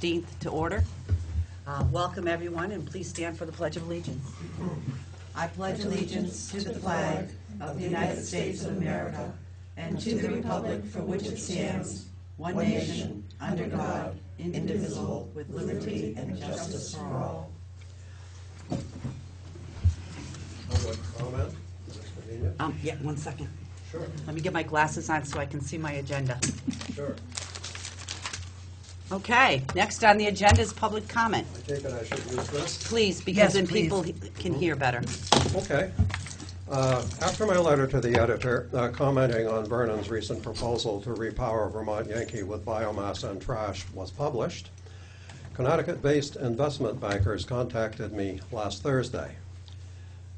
16th to order. Welcome everyone, and please stand for the Pledge of Allegiance. I pledge allegiance to the flag of the United States of America and to the republic for which it stands, one nation, under God, indivisible, with liberty and justice for all. Public comment? Yeah, 1 second. Sure. Let me get my glasses on so I can see my agenda. Sure. Okay, next on the agenda is public comment. I take it I should use this? Please, because Yes, then please. people can hear better. Okay. After my letter to the editor commenting on Vernon's recent proposal to repower Vermont Yankee with biomass and trash was published, Connecticut-based investment bankers contacted me last Thursday.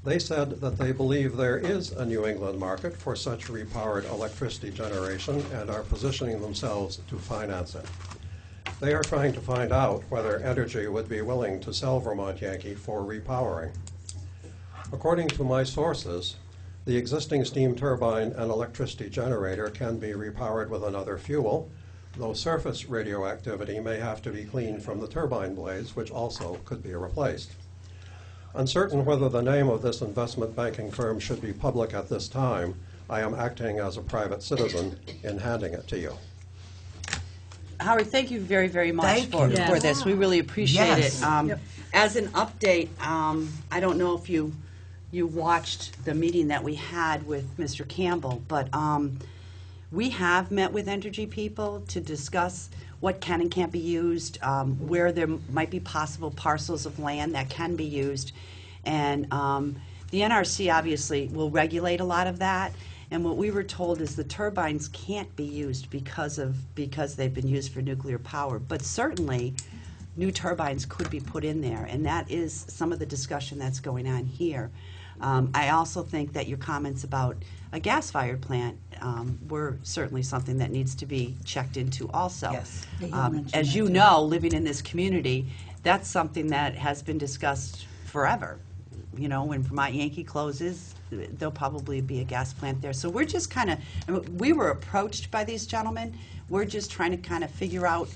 They said that they believe there is a New England market for such repowered electricity generation and are positioning themselves to finance it. They are trying to find out whether Entergy would be willing to sell Vermont Yankee for repowering. According to my sources, the existing steam turbine and electricity generator can be repowered with another fuel, though surface radioactivity may have to be cleaned from the turbine blades, which also could be replaced. Uncertain whether the name of this investment banking firm should be public at this time, I am acting as a private citizen in handing it to you. Howard, thank you very, very much Thank for you. this. We really appreciate Yes. it. Yep. As an update, I don't know if you watched the meeting that we had with Mr. Campbell, but we have met with Entergy people to discuss what can and can't be used, where there might be possible parcels of land that can be used. And the NRC obviously will regulate a lot of that. And what we were told is the turbines can't be used because they've been used for nuclear power. But certainly, new turbines could be put in there, and that is some of the discussion that's going on here. I also think that your comments about a gas-fired plant were certainly something that needs to be checked into also. Yes. As you know, living in this community, that's something that has been discussed forever. You know, when Vermont Yankee closes, there'll probably be a gas plant there. So we're just kind of, we were approached by these gentlemen. We're just trying to kind of figure out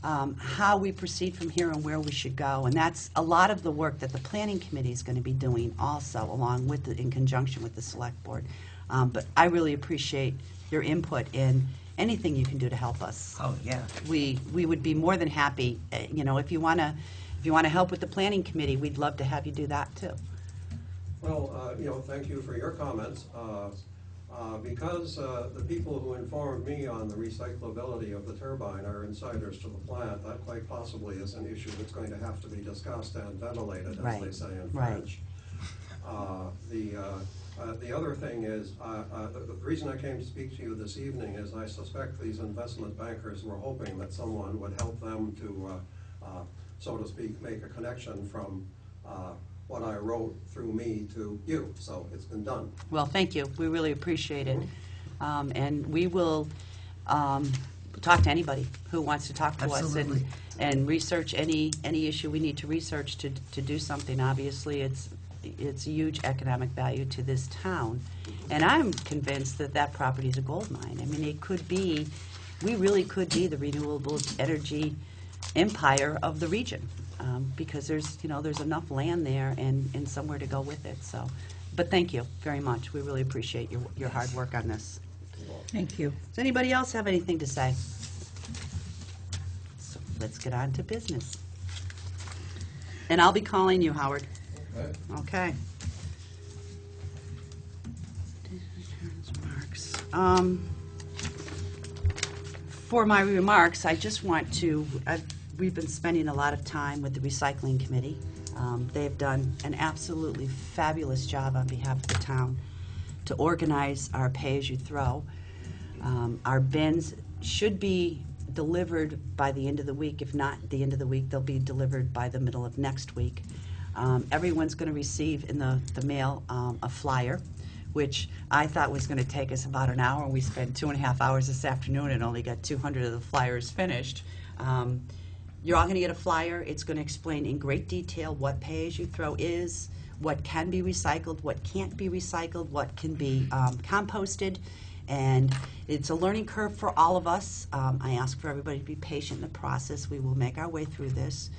how we proceed from here and where we should go. And that's a lot of the work that the Planning Committee is going to be doing also, along with in conjunction with the Select Board. But I really appreciate your input in anything you can do to help us. Oh, yeah. We would be more than happy, you know, if you want to help with the Planning Committee, we'd love to have you do that too. Well, you know, thank you for your comments. Because the people who informed me on the recyclability of the turbine are insiders to the plant, that quite possibly is an issue that's going to have to be discussed and ventilated, as they say in French. The other thing is, the reason I came to speak to you this evening is I suspect these investment bankers were hoping that someone would help them to, so to speak, make a connection from what I wrote through me to you. So it's been done. Well, thank you. We really appreciate it. And we will talk to anybody who wants to talk to Absolutely. us and research any issue we need to research to do something. Obviously, it's a huge economic value to this town. And I'm convinced that that property is a gold mine. I mean, it could be, we really could be the renewable energy empire of the region. Because there's enough land there and somewhere to go with it. So, but thank you very much. We really appreciate your hard work on this. Thank you. Does anybody else have anything to say? So let's get on to business. And I'll be calling you, Howard. Okay. For my remarks, I just want to. We've been spending a lot of time with the Recycling Committee. They've done an absolutely fabulous job on behalf of the town to organize our pay-as-you-throw. Our bins should be delivered by the end of the week. If not the end of the week, they'll be delivered by the middle of next week. Everyone's going to receive in the mail a flyer, which I thought was going to take us about an hour. We spent 2.5 hours this afternoon and only got 200 of the flyers finished. You're all going to get a flyer. It's going to explain in great detail what pay-as-you-throw is, what can be recycled, what can't be recycled, what can be composted, And it's a learning curve for all of us. I ask for everybody to be patient in the process. We will make our way through this.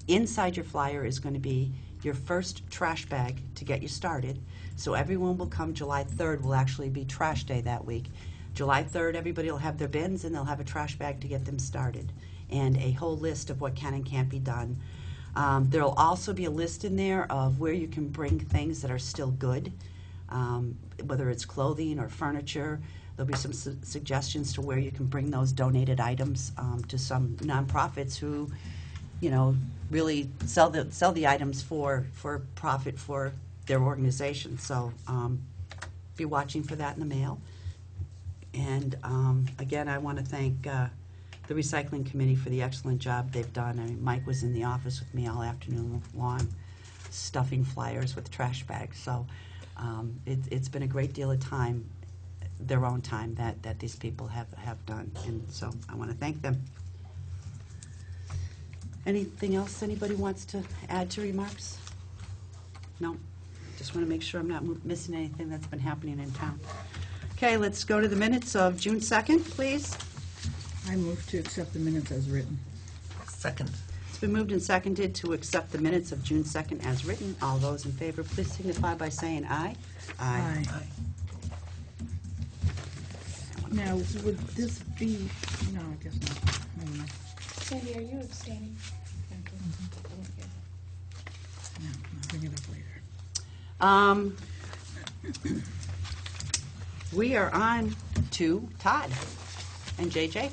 Inside your flyer is going to be your first trash bag to get you started. So everyone will come. July 3rd will actually be trash day that week. July 3rd, everybody will have their bins and they'll have a trash bag to get them started, and a whole list of what can and can't be done. There'll also be a list in there of where you can bring things that are still good, whether it's clothing or furniture. There'll be some suggestions to where you can bring those donated items to some nonprofits who, you know, really sell the items for profit for their organization. So be watching for that in the mail. And again, I want to thank the recycling committee for the excellent job they've done. I mean, Mike was in the office with me all afternoon long, stuffing flyers with trash bags. So it's been a great deal of time, their own time, that these people have done. And so I want to thank them. Anything else anybody wants to add to remarks? No? Just want to make sure I'm not missing anything that's been happening in town. Okay, let's go to the minutes of June 2nd, please. I move to accept the minutes as written. Second. It's been moved and seconded to accept the minutes of June 2nd as written. All those in favor, please signify by saying aye. Aye. Now, would this be, no, I guess not. Never mind. Sandy, are you abstaining? Thank you. No, I'll bring it up later. We are on to Todd and JJ.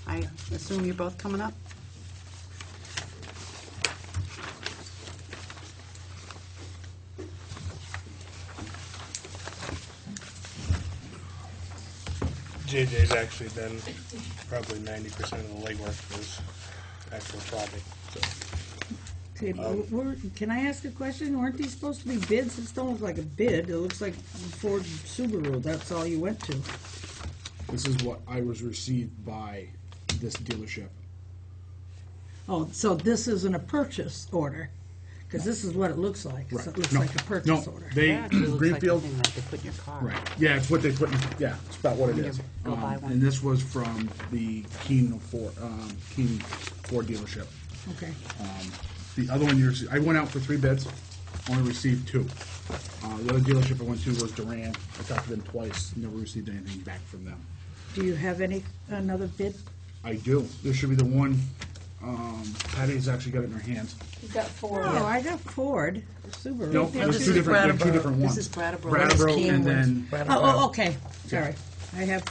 I assume you're both coming up? JJ's actually done probably 90% of the legwork for this actual project. So, Okay, can I ask a question? Weren't these supposed to be bids? This don't look like a bid. It looks like Ford Subaru. That's all you went to. This is what I was received by this dealership. Oh, so this isn't a purchase order? Because this is what it looks like. So it looks No, like a purchase no, order. they, That actually looks Greenfield, like the thing that they put in your car. right, yeah, it's what they put in, yeah, it's about what it When you is. go buy one. And this was from the Keene Ford dealership. Okay. The other one, I went out for 3 bids, only received 2. The other dealership I went to was Duran. I talked to them twice, never received anything back from them. Do you have another bid? I do. This should be the one, Patty's actually got it in her hands. You've got 4. Oh, I got Ford, Subaru. No, this there's is two different Brattleboro. ones. This is Brattleboro. Brattleboro Keene and ones. then, Oh, okay. Sorry. I have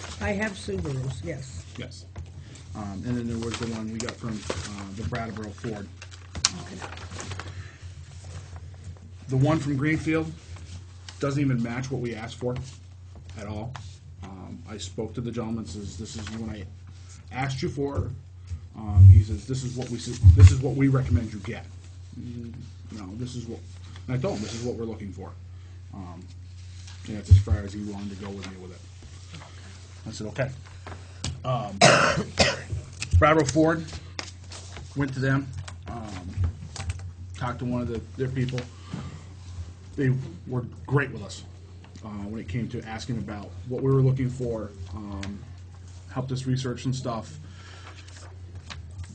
Subarus, yes. yes. And then there was the one we got from the Brattleboro Ford. The one from Greenfield doesn't even match what we asked for at all. I spoke to the gentleman, says, this is what I asked you for. He says, this is what we recommend you get. This is what, and I told him, this is what we're looking for. And that's as far as he wanted to go with me with it. I said, okay. Brattleboro Ford, went to them, talked to one of their people. They were great with us when it came to asking about what we were looking for, helped us research some stuff.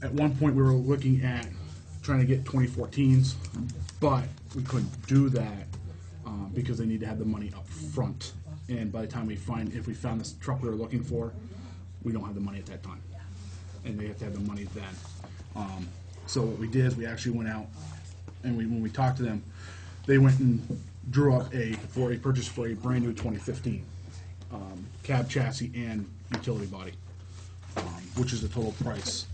At one point, we were looking at trying to get 2014s, but we couldn't do that because they need to have the money up front. And by the time if we found this truck we were looking for, we don't have the money at that time, and they have to have the money then. So what we did is we actually went out, and when we talked to them, they went and drew up a purchase for a brand new 2015 cab chassis and utility body, which is the total price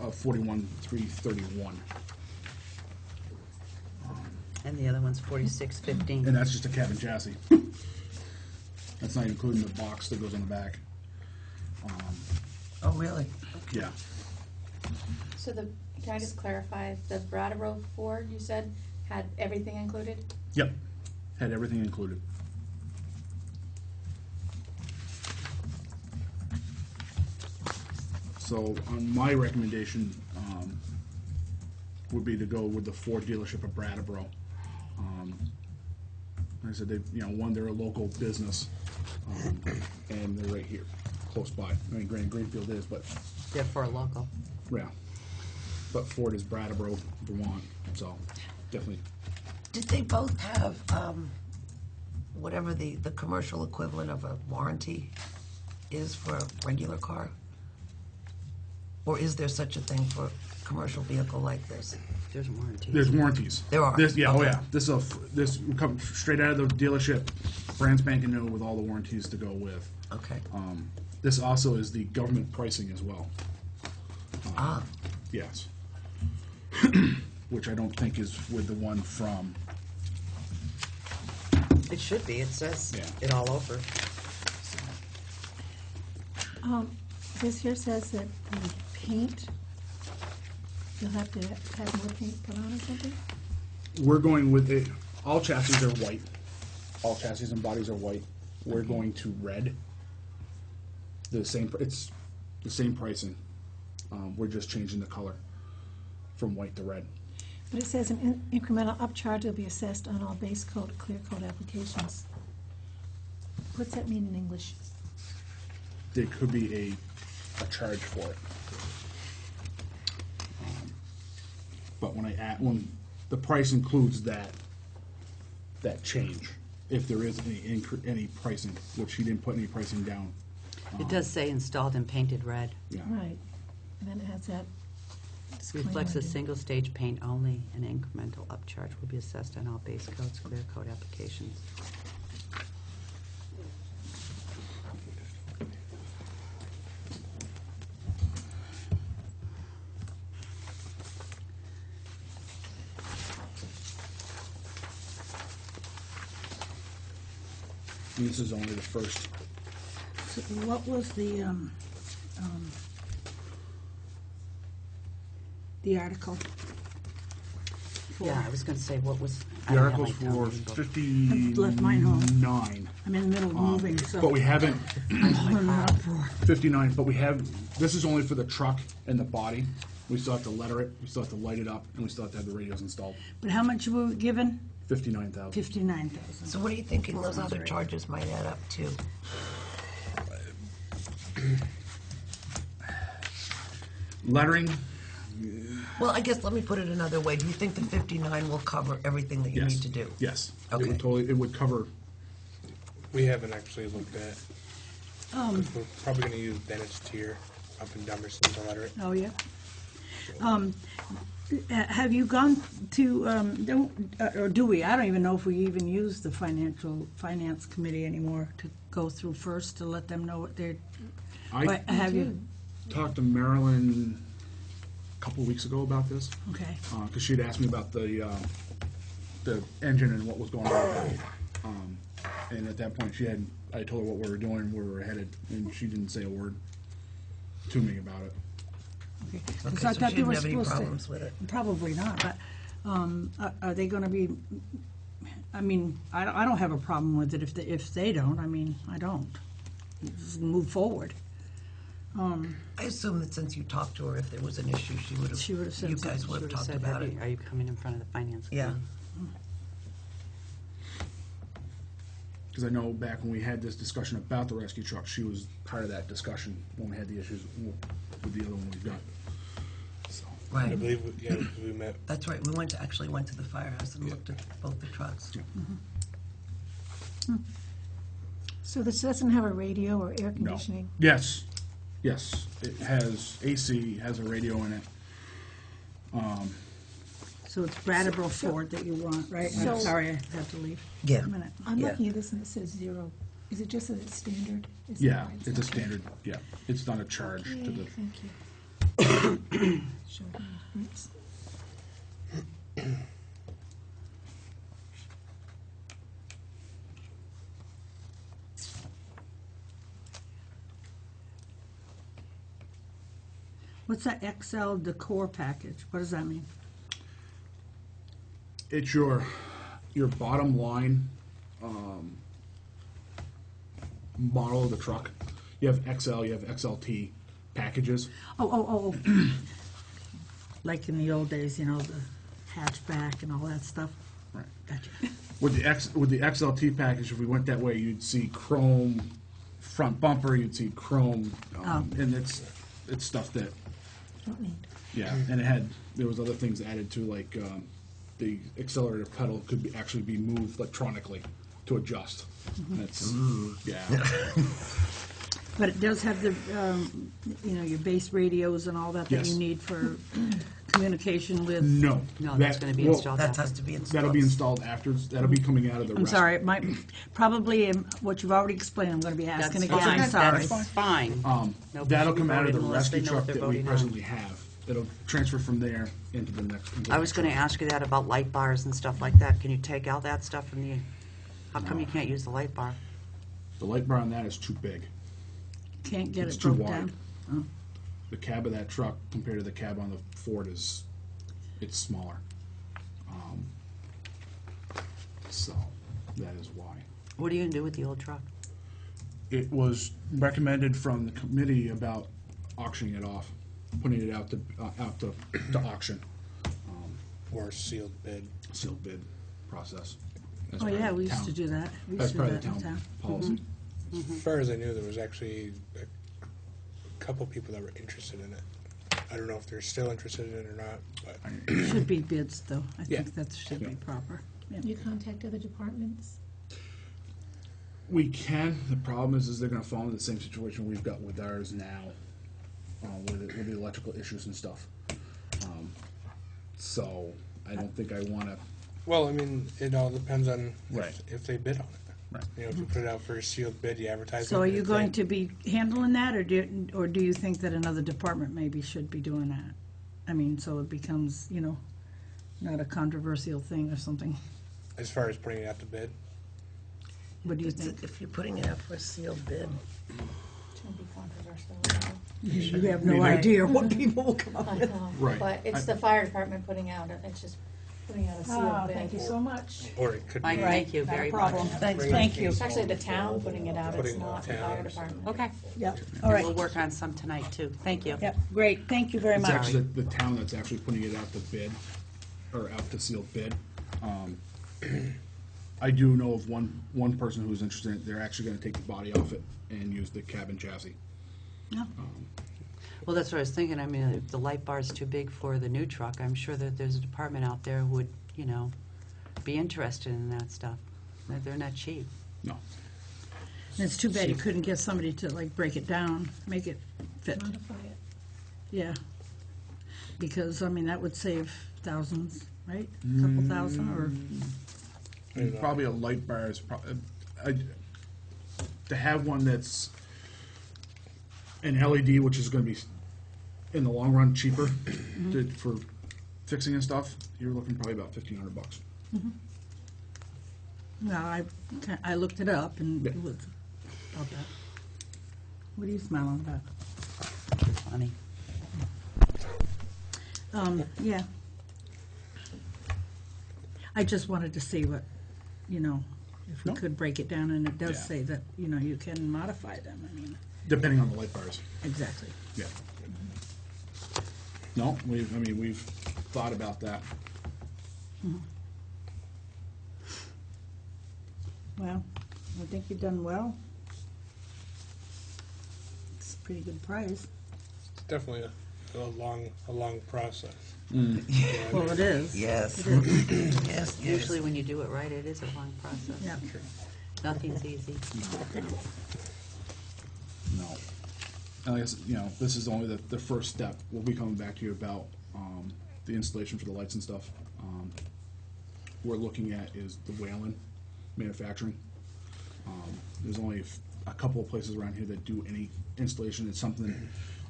of $41,331. And the other one's $46.15. And that's just a cab and chassis. That's not including the box that goes on the back. Oh, really? Yeah. So can I just clarify, the Brattleboro Ford, you said, had everything included? Yep. Had everything included. So on my recommendation would be to go with the Ford dealership of Brattleboro. Like I said, they're a local business, And they're right here, close by. I mean, Greenfield is, but They're for a local. yeah. But Ford is Brattleboro, Vermont, so definitely. Did they both have whatever the commercial equivalent of a warranty is for a regular car? Or is there such a thing for a commercial vehicle like this? There's warranties. There's warranties. There are? This, yeah, oh Okay. yeah. This comes straight out of the dealership, brand spanking new with all the warranties to go with. Okay. This also is the government pricing as well. Ah, Yes. Which I don't think is with the one from. It should be, it says Yeah. it all over. This here says that the paint, you'll have to have more paint put on or something? We're going with it. All chassis are white. All chassis and bodies are white. We're going to red. It's the same pricing. We're just changing the color from white to red. But it says an incremental upcharge will be assessed on all base coat, clear coat applications. What's that mean in English? There could be a charge for it. But when the price includes that change, if there is any pricing, which he didn't put any pricing down. It does say installed and painted red. Yeah. Right, and then it has that Reflects a disclaimer. single stage paint only. An incremental upcharge will be assessed on all base coats, clear coat applications. And this is only the first. So what was the article for? Yeah, I was gonna say, what was? I The don't have article's my town for meeting book. 59. Left mine home. I'm in the middle of moving, so. But we haven't, I'm running up for. 59, but we have, this is only for the truck and the body. We still have to letter it, we still have to light it up, and we still have to have the radios installed. But how much were we given? 59,000. 59,000. so what are you thinking those other charges might add up to? Lettering, Well, I guess let me put it another way. Do you think the 59 will cover everything that you yes. need to do? Yes. Okay. It would cover, We haven't actually looked at it. We're probably gonna use Bennett's tier up in Dummerston to letter it. Oh, yeah. Have you gone to, or do we? I don't even know if we even use the finance committee anymore to go through first to let them know what they're, I but have you? talked to Marilyn a couple weeks ago about this, Okay. because she'd asked me about the engine and what was going on with it. And at that point, I told her what we were doing, where we were headed, and she didn't say a word to me about it. Okay. Okay, 'Cause I so thought she they didn't were have any supposed to- problems with it? Probably not, but are they gonna be, I mean, I don't have a problem with it if they don't, I mean, I don't. Just move forward. I assume that since you talked to her, if there was an issue, She would've said you something. guys would have talked about it. Are you coming in front of the finance Yeah. committee? Because I know back when we had this discussion about the rescue truck, she was part of that discussion when we had the issues with the other one we've got. So, I Right, believe, because we met, that's right. We actually went to the firehouse and looked at both the trucks. yeah. So this doesn't have a radio or air No. conditioning? Yes, yes. It has AC, has a radio in it. So it's Brattleboro Ford that you want, right? I'm So- sorry, I have to leave. Yeah. A minute. I'm Yeah. looking at this and it says 0. Is it just that it's standard? Is that Yeah, why it's a okay? standard, yeah. It's not a charge to Okay, the, thank you. Sure, oops. What's that XL decor package? What does that mean? it's your bottom line, model of the truck. You have XL, you have XLT packages. Oh. Like in the old days, you know, the hatchback and all that stuff. Gotcha. With the XLT package, if we went that way, you'd see chrome front bumper, you'd see chrome, and it's stuff that, Don't need. yeah, and there was other things added to, like, the accelerator pedal could actually be moved electronically to adjust. That's, yeah. But it does have the, your base radios and all that Yes. you need for communication with. No. No, that's gonna be installed That after. has to be installed. That'll be installed after, that'll be coming out of the I'm rest. sorry, it might, probably what you've already explained, I'm gonna be asking That's again, I'm fine. sorry. That's fine. Nobody That'll should be come out of the voting unless they rescue know what truck they're that we voting on. presently have. It'll transfer from there into the next. into the I was next gonna truck. ask you that about light bars and stuff like that. Can you take out that stuff from the, how come you can't use the light bar? The light bar on that is too big. Can't get It's it too broke wide. down. The cab of that truck compared to the cab on the Ford it's smaller. So that is why. What are you gonna do with the old truck? It was recommended from the committee about auctioning it off, putting it out to auction, Or sealed bid. sealed bid process. As Oh, part of yeah, the we used town- to do that. We used As to do part of that the in town. town policy. As far as I knew, there was actually a couple people that were interested in it. I don't know if they're still interested in it or not, but Should be bids, though. I Yeah. think that should be Yeah. proper. Yeah. You contact other departments? We can. The problem is they're going to fall into the same situation we've got with ours now, with the electrical issues and stuff. So I don't think I want to. well, I mean, it all depends on Right. if they bid on it. Right. You know, if you put it out for a sealed bid, you advertise it. So are and you if going they- to be handling that, or do you think that another department maybe should be doing that? I mean, so it becomes, not a controversial thing or something. As far as putting it out to bid, What do you think? If you're putting it out for a sealed bid, Shouldn't be controversial at all. You have no Right. idea what people will come up I with. know, Right. but it's the fire department putting out, it's just putting out a sealed bid. Thank you so much. or it could be. Mike, thank you Not a very problem. much. Thank you. It's actually the town putting it out, it's Putting not the town fire or department. Okay, Yep, all right. we'll work on some tonight too. Thank you. Yep, great, thank you very It's much. actually the town that's actually putting it out to bid, or out to sealed bid. I do know of one person who's interested in it. They're actually going to take the body off it and use the cabin chassis. Yeah. Well, that's what I was thinking. I mean, if the light bar's too big for the new truck, I'm sure that there's a department out there who would, be interested in that stuff. They're not cheap. No. And it's too bad you couldn't get somebody to break it down, make it fit. Modify it. Yeah. Because, that would save thousands, right? A couple thousand, or, I don't know. Probably a light bar is to have one that's an LED, which is going to be in the long run cheaper for fixing and stuff. You're looking probably about $1,500. no, I looked it up and Yeah. it was about that. What are you smiling about? Funny. Yeah. I just wanted to see what, if we No. could break it down, and it does Yeah. say that, you can modify them, Depending on the light bars. exactly. Yeah. No, we've thought about that. Well, I think you've done well. It's a pretty good price. It's definitely a long process. Well, it is. yes. It is. Yes, yes. Usually when you do it right, it is a long process. Yeah. Nothing's easy. No. And I guess, this is only the first step. We'll be coming back to you about the installation for the lights and stuff. We're looking at is the Whalen manufacturing. There's only a couple of places around here that do any installation. It's something,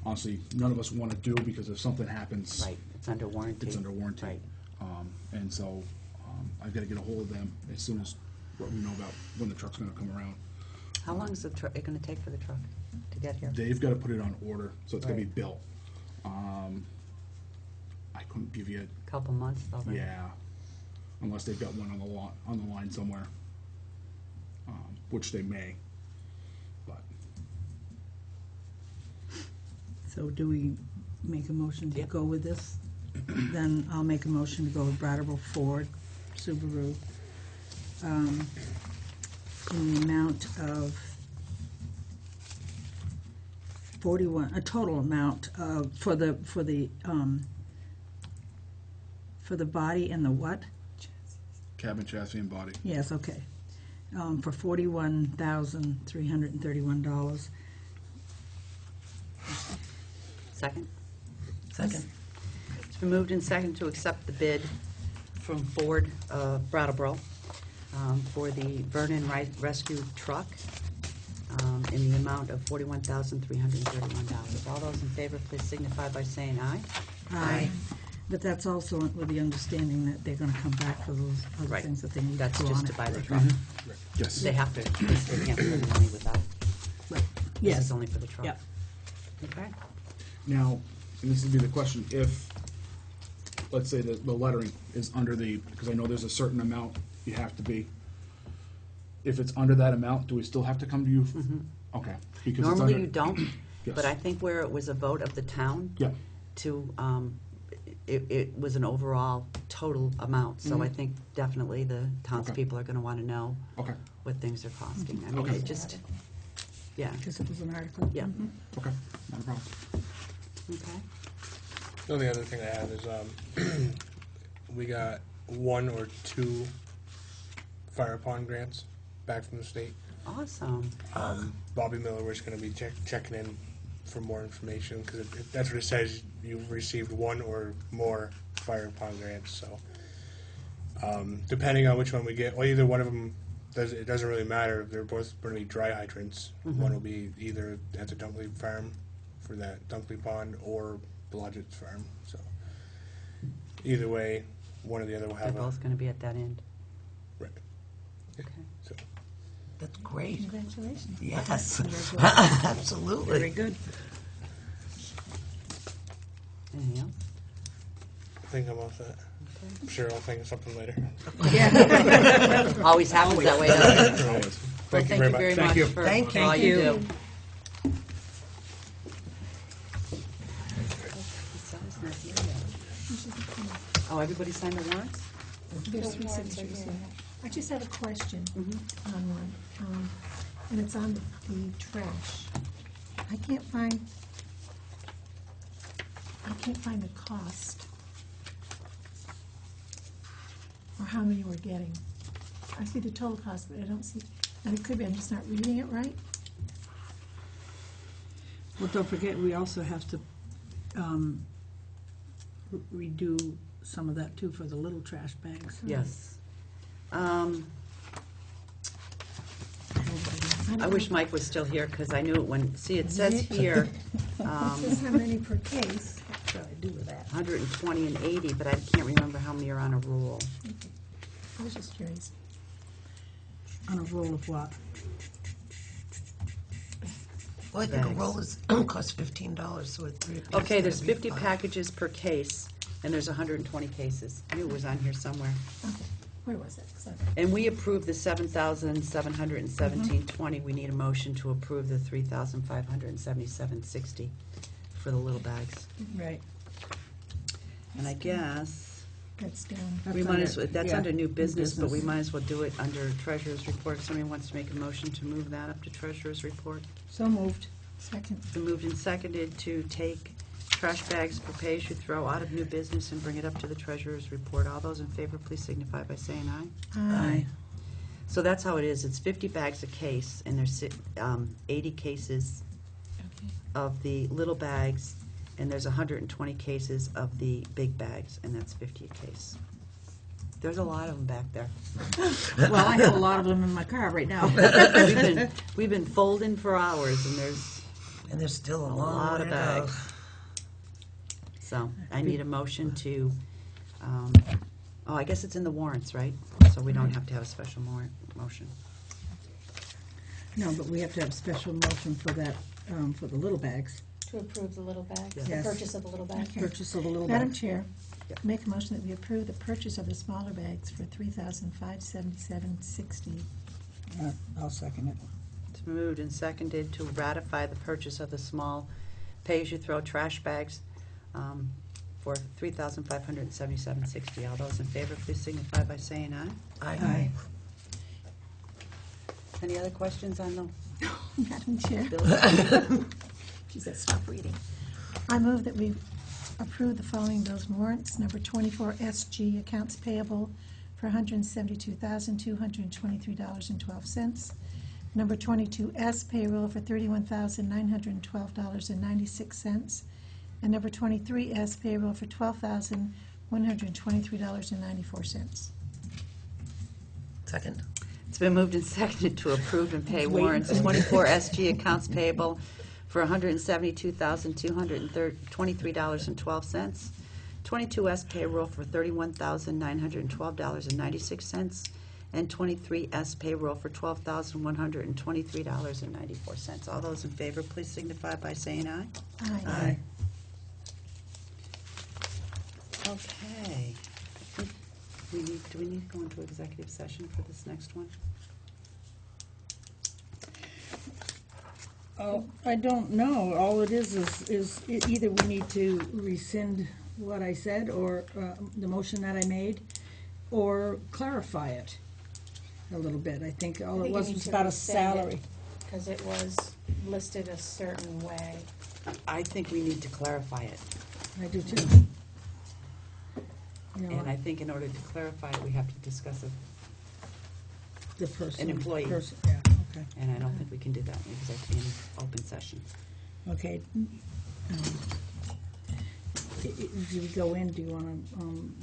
honestly, none of us want to do because if something happens, Right, it's under warranty. it's under warranty. Right. And so I've got to get a hold of them as soon as what we know about when the truck's going to come around. How long is it gonna take for the truck to get here? They've got to put it on order, so it's going to be Right. built. I couldn't give you Couple months though, right? yeah, unless they've got one on the line somewhere, which they may. But So do we make a motion to Yep. go with this? Then I'll make a motion to go with Brattleboro Ford, Subaru, in the amount of 41, a total amount of, for the body and the what? Cabin, chassis, and body. Yes, okay. For $41,331. Second? Second. It's been moved and seconded to accept the bid from Ford Brattleboro for the Vernon Rescue Truck in the amount of $41,331. All those in favor, please signify by saying aye. Aye. But that's also with the understanding that they're gonna come back for those other Right. things that they need to That's do on just it. to buy the truck. Yes. They have to, they can't spend the money without. Right. This Yes. is only for the truck. Yep. Okay. Now, and this would be the question, if, let's say the lettering is under the, because I know there's a certain amount you have to be. If it's under that amount, do we still have to come to you? Okay. Because it's Normally under- you don't, Yes. but I think where it was a vote of the town Yeah, to, it was an overall total amount. So I think definitely the townspeople are gonna wanna know okay, what things are costing. I mean, Okay. it just, yeah, Because it was an article. yeah, okay, not a problem. okay. The only other thing I have is, we got 1 or 2 fire pond grants back from the state. Awesome. Bobby Miller was gonna be checking in for more information, because that's what it says, you've received 1 or more fire pond grants, so. Depending on which one we get, well, either one of them, it doesn't really matter, they're both gonna be dry hydrants. One will be either at the Dunkley Farm for that Dunkley Pond, or Blodgett's Farm, so. Either way, one or the other will They're have a, both gonna be at that end. right, Okay. so. That's great. Congratulations. Yes, Very absolutely. good. Anything else? I think I'm all set. I'm sure I'll think of something later. Always happens that way, doesn't it? Well, Thank you very much Thank you. for Thank all you you. do. Oh, everybody signed the warrants? There's 3 warrants are signatures here. here. I just have a question on one, and it's on the trash. I can't find the cost, or how many we're getting. I see the total cost, but I don't see, and it could be I'm just not reading it right. Well, don't forget, we also have to redo some of that too for the little trash bags. Yes. I don't wish know. Mike was still here, because I knew it when, see, it says here, It says how many per case. What do I do with that? 120 and 80, but I can't remember how many are on a rule. I was just curious. On a roll of what? Well, I think a Bags. roll is, costs $15, so it's. Okay, there's gotta be 50 fine. packages per case, and there's 120 cases. I knew it was on here somewhere. Okay, where was it? Sorry. And we approved the 7,717.20. We need a motion to approve the 3,577.60 for the little bags. Right. And I guess That's down. we might as well, that's yeah, under new business, but we business. might as well do it under treasurer's report. If somebody wants to make a motion to move that up to treasurer's report. So moved. Second. It's been moved and seconded to take trash bags per page you throw out of new business and bring it up to the treasurer's report. All those in favor, please signify by saying aye. Aye. So that's how it is. It's 50 bags a case, and there's 80 cases Okay. of the little bags, and there's 120 cases of the big bags, and that's 50 a case. There's a lot of them back there. Well, I have a lot of them in my car right now. We've been folding for hours, and there's And there's still a a long lot way of to go. bags. So I need a motion to, oh, I guess it's in the warrants, right? So we don't have to have a special motion. No, but we have to have a special motion for that, for the little bags. To approve the little bags, the Yes. purchase of the little bags. Okay. Purchase of the little Madam bags. Chair, Yeah. make a motion that we approve the purchase of the smaller bags for $3,577.60. I'll second it. It's moved and seconded to ratify the purchase of the small pay-as-you-throw trash bags for for $3,577.60. All those in favor, please signify by saying aye. Aye. Any other questions on the Madam Chair, bills? she said stop reading. I move that we approve the following bills warrants. Number 24 SG, accounts payable for $172,223.12. Number 22S, payroll for $31,912.96. And number 23S, payroll for $12,123.94. Second. It's been moved and seconded to approve and pay warrants 24 SG accounts payable for $172,223.12, 22S payroll for $31,912.96, and 23S payroll for $12,123.94. All those in favor, please signify by saying aye. Aye. Okay. I think do we need to go into executive session for this next one? Oh, I don't know. All it is either we need to rescind what I said, or the motion that I made, or clarify it a little bit. I think all it was about a salary. Because it was listed a certain way. I think we need to clarify it. I do too. You know, And I think in order to clarify it, we have to discuss it, the person. an employee. Yeah, okay. And I don't think we can do that in open session. Okay. Do we go in, do you want to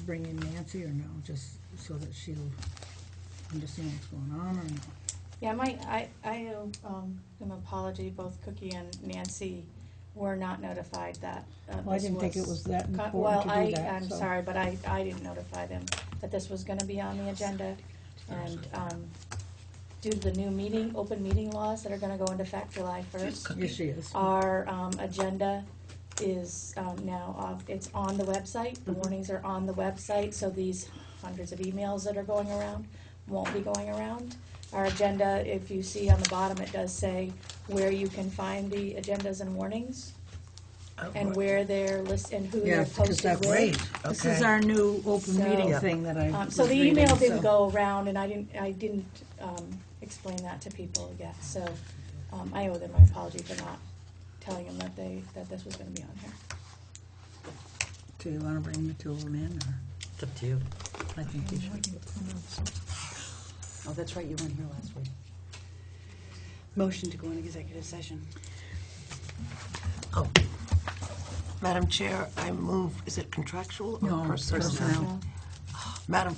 bring in Nancy or no, just so that she'll understand what's going on, or no? Yeah, I owe an apology. Both Cookie and Nancy were not notified that Well, I this didn't think it was that Well, important to do that, I'm so. sorry, but I didn't notify them that this was gonna be on the agenda. And due to the new open meeting laws that are gonna go into effect July 1st, Yes, she is. our agenda is now it's on the website. The warnings are on the website, so these hundreds of emails that are going around won't be going around. Our agenda, if you see on the bottom, it does say where you can find the agendas and warnings, and where they're listed, and who Yeah, they're because posted that's with. Great. This Okay. is our new open So- meeting Yeah. thing that I So was the reading, email didn't so- go around, and I didn't explain that to people yet, so I owe them my apology for not telling them that this was gonna be on here. Do you want to bring the two of them in, or? It's up to you. I think you should. Oh, that's right, you weren't here last week. Motion to go into executive session. Oh. Madam Chair, I move, is it contractual or No, personnel. Madam,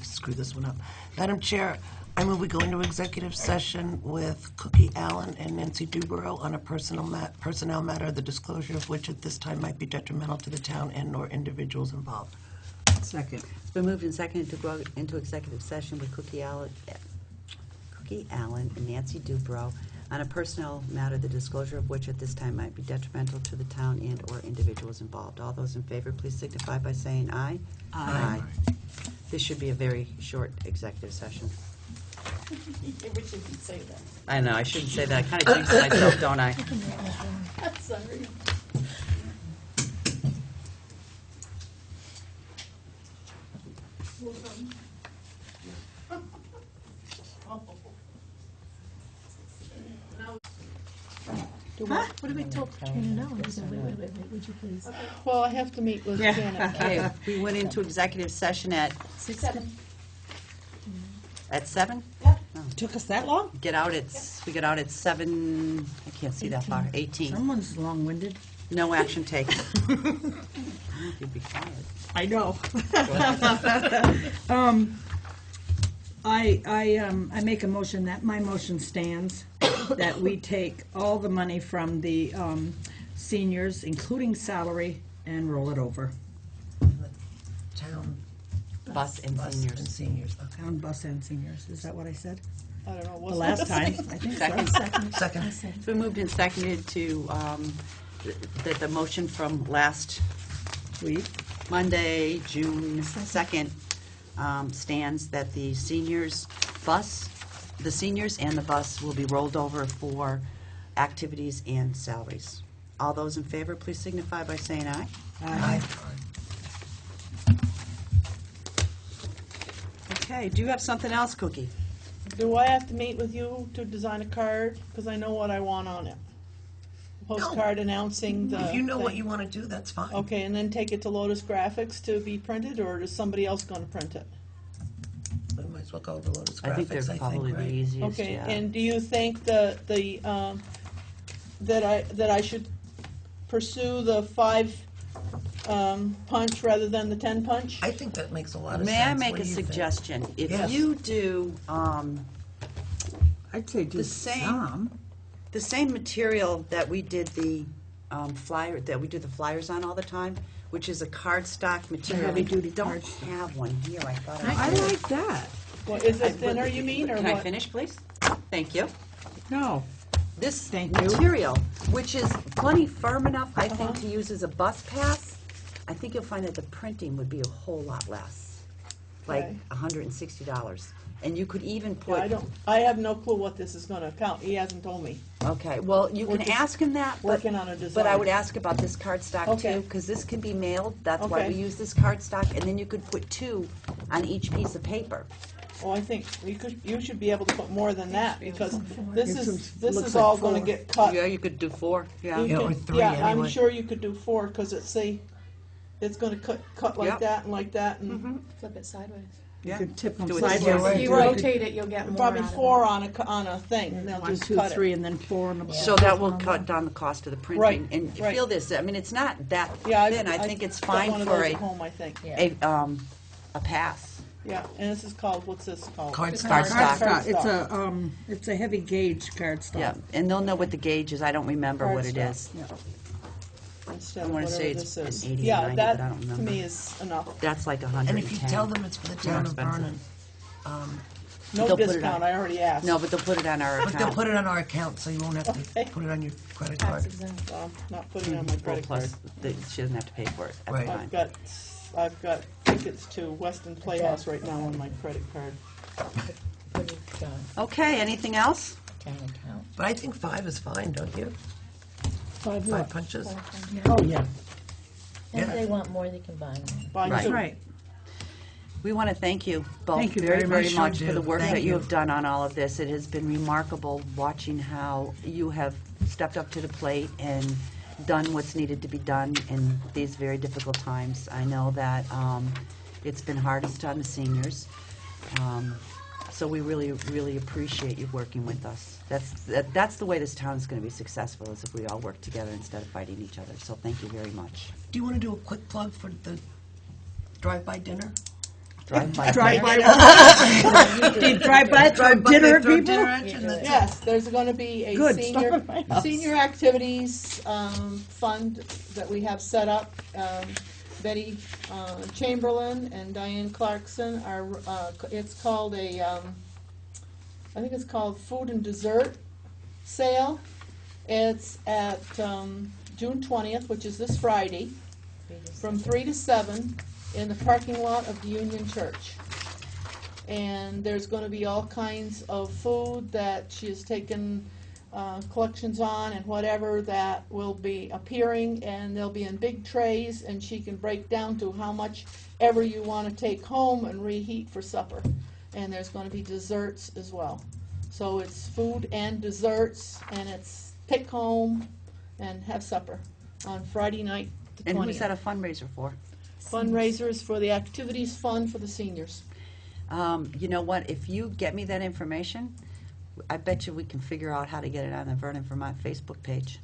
screw this one up. Madam Chair, I move we go into executive session with Cookie Allen and Nancy Dubrow on a personnel matter, the disclosure of which at this time might be detrimental to the town and/or individuals involved. Second. It's been moved and seconded to go into executive session with Cookie Allen and Nancy Dubrow on a personnel matter, the disclosure of which at this time might be detrimental to the town and/or individuals involved. All those in favor, please signify by saying aye. Aye. This should be a very short executive session. We shouldn't say that. I know, I shouldn't say that. I kind of jinx myself, don't I? I'm sorry. What do we tell Katrina now? He said, wait, would you please? Well, I have to meet with Janet. Okay, we went into executive session at 7. 7? Took us that long? We get out at 7, I can't see that far, 18. Someone's long-winded. No action taken. I don't know if you'd be quiet. I know. I make a motion that my motion stands, that we take all the money from the seniors, including salary, and roll it over. Town Bus and bus seniors. and seniors, okay. Town bus and seniors, is that what I said? I don't know. The last time, I think so. Second. It's been moved and seconded to, that the motion from last Week. Monday, June 2nd, stands that the seniors and the bus will be rolled over for activities and salaries. All those in favor, please signify by saying aye. Aye. Okay, do you have something else, Cookie? Do I have to meet with you to design a card? Because I know what I want on it. Postcard announcing the. If you know what thing. you want to do, that's fine. Okay, and then take it to Lotus Graphics to be printed, or is somebody else gonna print it? We might as well go over Lotus I think Graphics, they're probably the right? easiest, Okay, yeah. and do you think that I should pursue the 5 punch rather than the 10 punch? I think that makes a lot of sense. May I make What a do you think? suggestion? If Yes. you do, I'd say do The same- some. the same material that we did the flyers on all the time, which is a cardstock material. heavy-duty I don't cardstock. have one here, I thought I I did. like that. What, is I it put- thinner, you mean, or Can what? I finish, please? Thank you. No. This Thank you. material, which is plenty firm enough, I think, to use as a bus pass, I think you'll find that the printing would be a whole lot less, like Okay. $160. And you could even Yeah, put, I have no clue what this is gonna count, he hasn't told me. okay, well, you can Working- ask him that, but Working on a design. But I would ask about this cardstock Okay. too, because this can be mailed, that's why we Okay. use this cardstock, and then you could put 2 on each piece of paper. Oh, I think you should be able to put more than that, because this It's- this looks is like all gonna 4. get cut. Yeah, you could do 4, yeah. You Yeah, or could- 3 Yeah, anyway. I'm sure you could do 4, because it's gonna cut like Yep. that and like that, and Flip it sideways. You Yeah. could tip them Do it sideways. sideways. If you You could- rotate it, you'll get more probably out of it. 4 on a thing, and they'll 1, just 2, cut 3, it. and then 4 on the. So that will cut down the cost of the printing. Right, And right. feel this, I mean, it's not that Yeah, thin, I think it's got fine one of for those at home, I think. a pass. Yeah, and this is called, what's this called? Cardstock. Cardstock. It's a heavy gauge cardstock. Yeah, and they'll know what the gauge is, I don't remember what it Cardstock. is. Yeah. Instead I of wanna whatever say it's this is. an 80 or Yeah, 90, that, but I don't to remember. me, is enough. That's like 110. And if you tell them it's for the More town of expensive. Vernon, No They'll put it discount, on. I already asked. No, but they'll put it on our but they'll account. put it on our account, so you won't have Okay. to put it on your credit Tax card. exempt. So I'm not putting it on my Well, credit card. plus, she doesn't have to pay for it, that's Right. fine. I've got tickets to Weston Playhouse right now on my credit card. Put it down, Okay, anything else? town account. But I think 5 is fine, don't you? 5 5 what? punches. Oh, yeah. And if Yeah. they want more, they can buy more. Buy Right. two. Right. We want to thank you both Thank you very, very very much. much Sure for the do. work Thank that you you. have done on all of this. It has been remarkable watching how you have stepped up to the plate and done what's needed to be done in these very difficult times. I know that it's been hardest on the seniors, so we really, really appreciate you working with us. That's the way this town is going to be successful, is if we all work together instead of fighting each other. So thank you very much. Do you want to do a quick plug for the drive-by dinner? Drive-by. Drive-by. Do you drive-by throw dinner at throw people? dinner at you, and that's it. Yes, there's gonna be a Good, start with my house. senior activities, fund that we have set up. Betty Chamberlain and Diane Clarkson are, it's called I think it's called Food and Dessert Sale. It's at, June 20th, which is this Friday, from 3 to 7 in the parking lot of the Union Church. And there's gonna be all kinds of food that she has taken collections on and whatever that will be appearing, and they'll be in big trays, and she can break down to how much ever you wanna take home and reheat for supper. And there's gonna be desserts as well. So it's food and desserts, and it's take home and have supper on Friday night, the 20th. And who's that a fundraiser for? Fundraisers for the activities fund for the seniors. You know what, if you get me that information, I bet you we can figure out how to get it on the Vernon, Vermont Facebook page.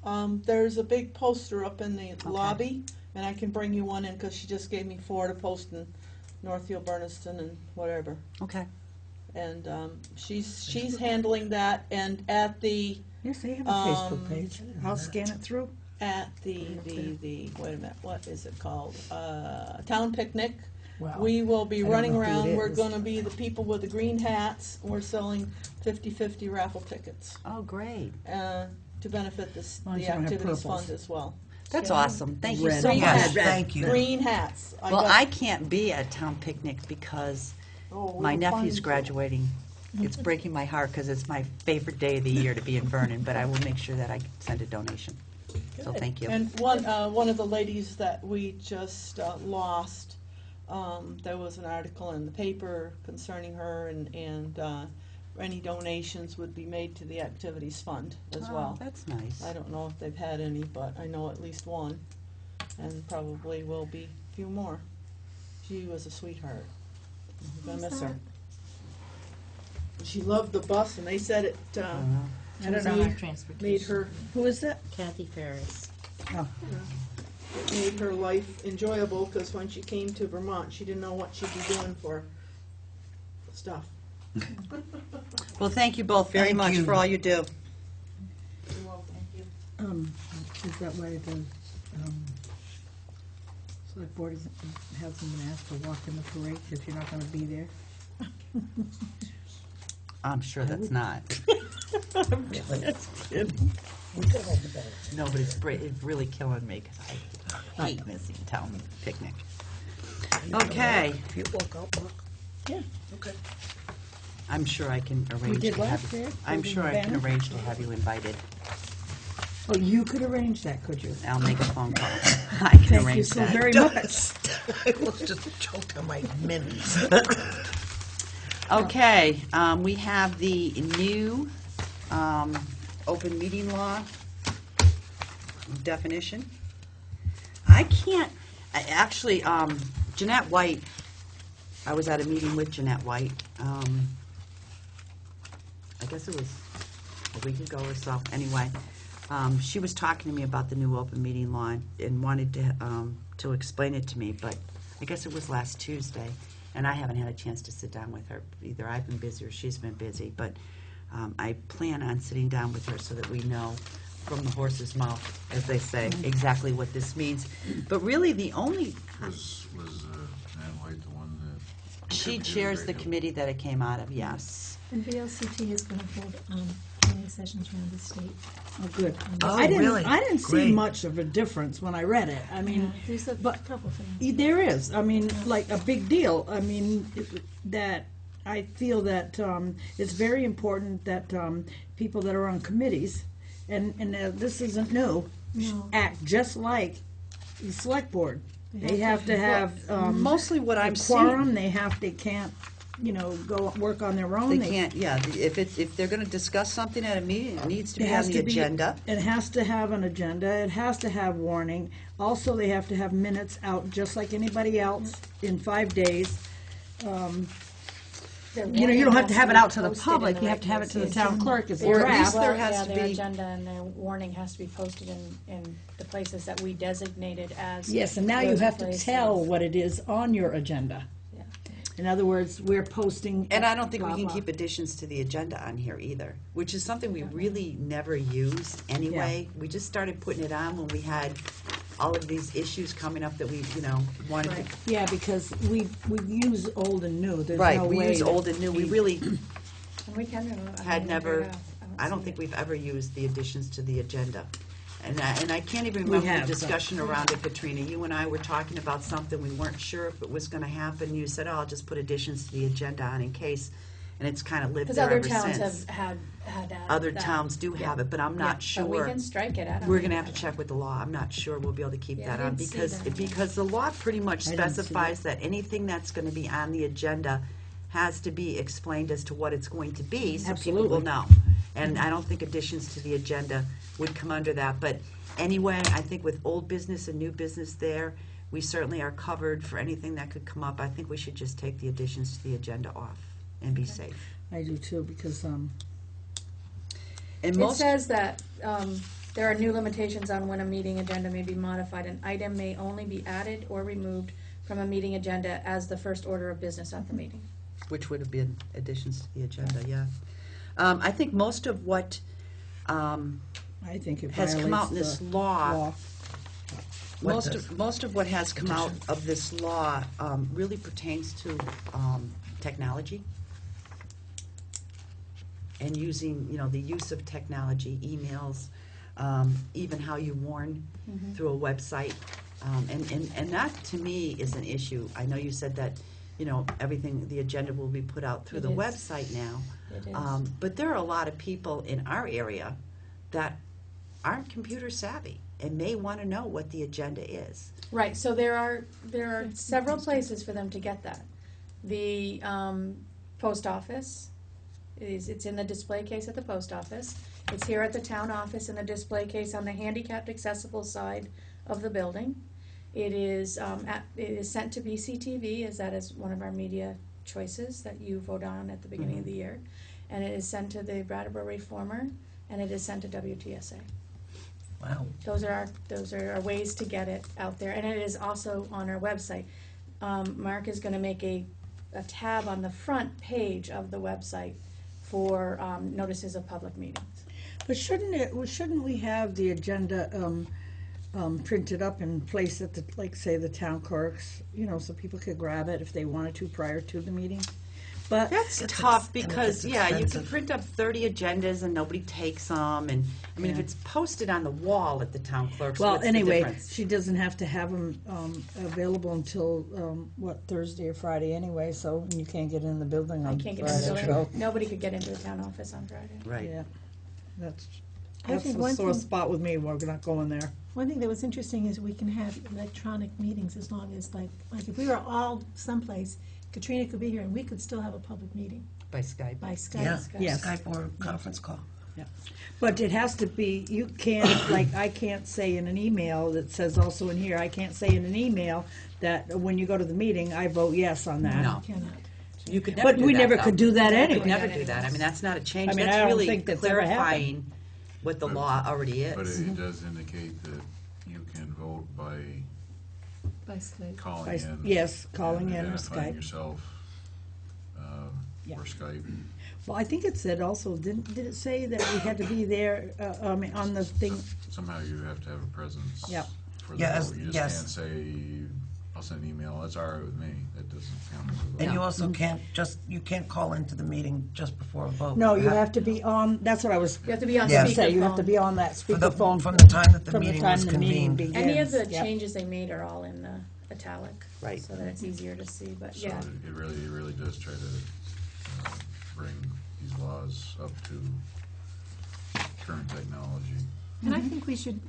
There's a big poster up in the lobby, and I can bring you one in, because she just gave me 4 to post in Northfield, Berniston, and whatever. Okay. And she's handling that, and at the Yes, they have a Facebook page. I'll scan it through. wait a minute, what is it called? Town picnic. Wow. We will be I don't running know who it around, we're is. gonna be the people with the green hats, we're selling 50/50 raffle tickets, Oh, great. to benefit As long as the you don't have activities purples. fund as well. That's awesome. Thank you Red. so Yes, much. thank you. Green hats. Well, I can't be at town picnic because my nephew's graduating. It's breaking my heart because it's my favorite day of the year to be in Vernon, but I will make sure that I send a donation. So thank you. And one of the ladies that we just lost, there was an article in the paper concerning her, and any donations would be made to the activities fund as Oh, well. that's nice. I don't know if they've had any, but I know at least one, and probably will be a few more. She was a sweetheart. I'm gonna miss her. She loved the bus, and they said it. I don't know. Made her Who is that? Kathy Ferris. Oh, it made her life enjoyable, because when she came to Vermont, she didn't know what she'd be doing for stuff. Well, thank you both very Thank much you. for all you do. You're welcome. Thank you. is that why the select board hasn't been asked to walk in the parade if you're not gonna be there? I'm sure that's not. No, but it's really killing me because I hate missing town picnic. Okay, Yeah. I'm sure I can arrange did to last have year, you. I'm with sure I can Banner. arrange to have you invited. Oh, you could arrange that, could you? I'll make a phone call. I can Thank you arrange so that. very much. I was just choked on my mints. Okay, we have the new open meeting law definition. I can't, actually, Jeanette White, I was at a meeting with Jeanette White, I guess it was a week ago or so, anyway. She was talking to me about the new open meeting law and wanted to explain it to me, but I guess it was last Tuesday, and I haven't had a chance to sit down with her. Either I've been busy or she's been busy, but I plan on sitting down with her so that we know from the horse's mouth, as they say, exactly what this means. But really, the only, Was Jeanette White the one that? she chairs the committee that it came out of, yes. And VLCT is going to hold training sessions around the state. Oh, good. Oh, I didn't, really? I didn't see Great. much of a difference when I read it. I mean, There's a but- couple things. there is. I mean, like a big deal. I mean, that I feel that it's very important that people that are on committees, and this isn't new, No. act just like the select board. They have to have Mostly what a I'm quorum. seeing, They can't, go work on their own. they can't, yeah, if they're gonna discuss something at a meeting, it needs to It be on has the to be- agenda. It has to have an agenda, it has to have warning. Also, they have to have minutes out, just like anybody else, in 5 days. You don't have to have it out to the public, you have to have it to the town clerk as a Or at least draft. there has to Their be- agenda and their warning has to be posted in the places that we designated as. Yes, and now you those have to places. tell what it is on your agenda. Yeah. In other words, we're posting. And I don't think we blah, can blah. keep additions to the agenda on here either, which is something we really never used anyway. We just started putting it on when we had all of these issues coming up that we, wanted to. Yeah, because we use old and new, there's Right, no we way use that old and new, we really And we can, had never, I don't see think it. we've ever used the additions to the agenda. And I can't even remember have, the but- discussion around it, Katrina. You and I were talking about something, we weren't sure if it was gonna happen. You said, oh, I'll just put additions to the agenda on in case, and it's kind of lived Because there other ever towns since. have had Other that. towns do have it, but I'm Yeah, not sure. But we can strike it. I don't We're think gonna have to that- check with the law. I'm not sure we'll be able to keep Yeah, I that on, didn't see because, that. because the law pretty much I didn't see specifies that anything that's gonna be on the agenda has to be explained as to what it's going to be, so people will Absolutely. know. And I don't think additions to the agenda would come under that, but anyway, I think with old business and new business there, we certainly are covered for anything that could come up. I think we should just take the additions to the agenda off and be safe. I do too, because, And It most, says that there are new limitations on when a meeting agenda may be modified. An item may only be added or removed from a meeting agenda as the first order of business at the meeting. which would have been additions to the agenda, yeah. I think most of what I think it has come out in violates this the law, law. most of what has come out of this law really pertains to technology. And using, the use of technology, emails, even how you warn through a website. And that, to me, is an issue. I know you said that, everything, the agenda will be put out through It the is. website now. It is. But there are a lot of people in our area that aren't computer savvy and may want to know what the agenda is. Right, so there are several places for them to get that. The post office it's in the display case at the post office. It's here at the town office in the display case on the handicapped accessible side of the building. It is sent to BCTV, as that is one of our media choices that you vote on at the beginning of the year. And it is sent to the Brattleboro Reformer, and it is sent to WTSA. Wow. Those are our ways to get it out there, and it is also on our website. Mark is going to make a tab on the front page of the website for notices of public meetings. But shouldn't we have the agenda printed up and placed at the, like, say, the town clerk's, so people could grab it if they wanted to prior to the meeting? But That's It's tough ex- and because, it's yeah, you can expensive. print up 30 agendas and nobody takes them. And, I mean, if Yeah. it's posted on the wall at the town clerk's, well, what's the anyway, difference? she doesn't have to have them available until Thursday or Friday anyway. So you can't get in the building I on can't get Friday. into the so- building. Nobody could get into the town office on Friday. Right. Yeah, that's I think a one sore thing- spot with me. We're not going there. One thing that was interesting is we can have electronic meetings as long as, like if we were all someplace, Katrina could be here and we could still have a public meeting By Skype. by Skype. Yeah, Yes. Skype or conference call. But it has to be, you can't, like, I can't say in an email that says also in here, I can't say in an email that when you go to the meeting, I vote yes on that. No. Cannot. You could never But do we that, never though. could do that You anyway. could never do that. I mean, that's not a change. I mean, That's I don't really think that's ever happened. clarifying what the law already But is. it does indicate that you can vote by By Skype. calling By- in. yes, calling and in or identifying Skype. yourself Yeah. for Skype. Well, I think it said also, did it say that we had to be there, on the thing? Somehow you have to have a presence Yep. for the Yes, vote. You just yes. can't say, I'll send an email, that's all right with me. That doesn't count as a vote. And you also can't you can't call into the meeting just before a vote. No, you have to be on, that's what I was You have to be on Yeah. gonna say, you have to speakerphone. be on that For the- speakerphone. from the time that the from meeting time was the meeting convened. Any of the begins. Yep. changes they made are all in the italic. Right. So that it's easier to see, but So yeah. it really does try to bring these laws up to current technology. And I think we should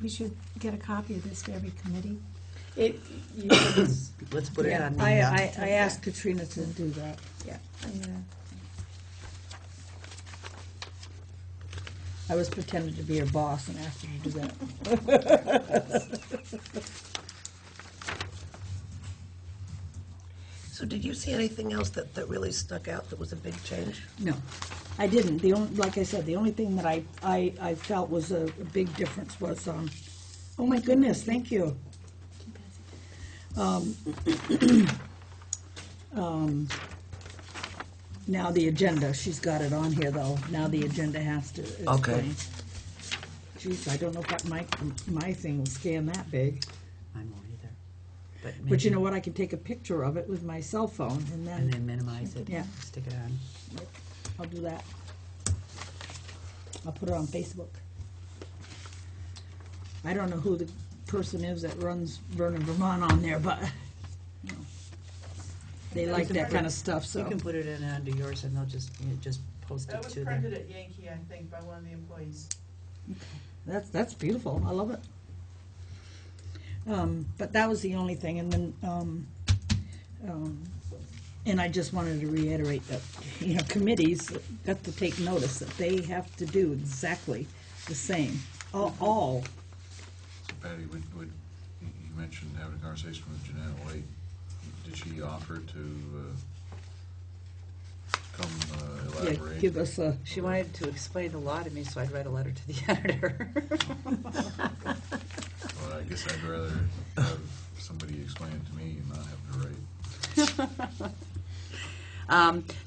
get a copy of this for every committee. Let's put it Yeah, on the. I asked Katrina to do that. Yeah, I'm gonna, I was pretending to be her boss and asked her to do that. So did you see anything else that really stuck out that was a big change? No, I didn't. The only, like I said, the only thing that I felt was a big difference was, oh my goodness, thank you. Now the agenda, she's got it on here though. Now the agenda has to explain. Okay. Jeez, I don't know if my thing will scan that big. Mine won't either. But maybe- you know what? I can take a picture of it with my cell phone and And then then minimize it. Yeah. Stick it on. I'll do that. I'll put it on Facebook. I don't know who the person is that runs Vernon, Vermont on there, but you know, they like that kind of stuff, You so. can put it in under yours and they'll just post it That was to printed them. at Yankee, I think, by one of the employees. That's beautiful. I love it. But that was the only thing, and then, and I just wanted to reiterate that, committees got to take notice that they have to do exactly the same, all. So Patty, you mentioned having a conversation with Jeanette White. Did she offer to come Yeah, elaborate? give us a, She wanted to explain the law to me, so I'd write a letter to the editor. Well, I guess I'd rather have somebody explain it to me and not have to write.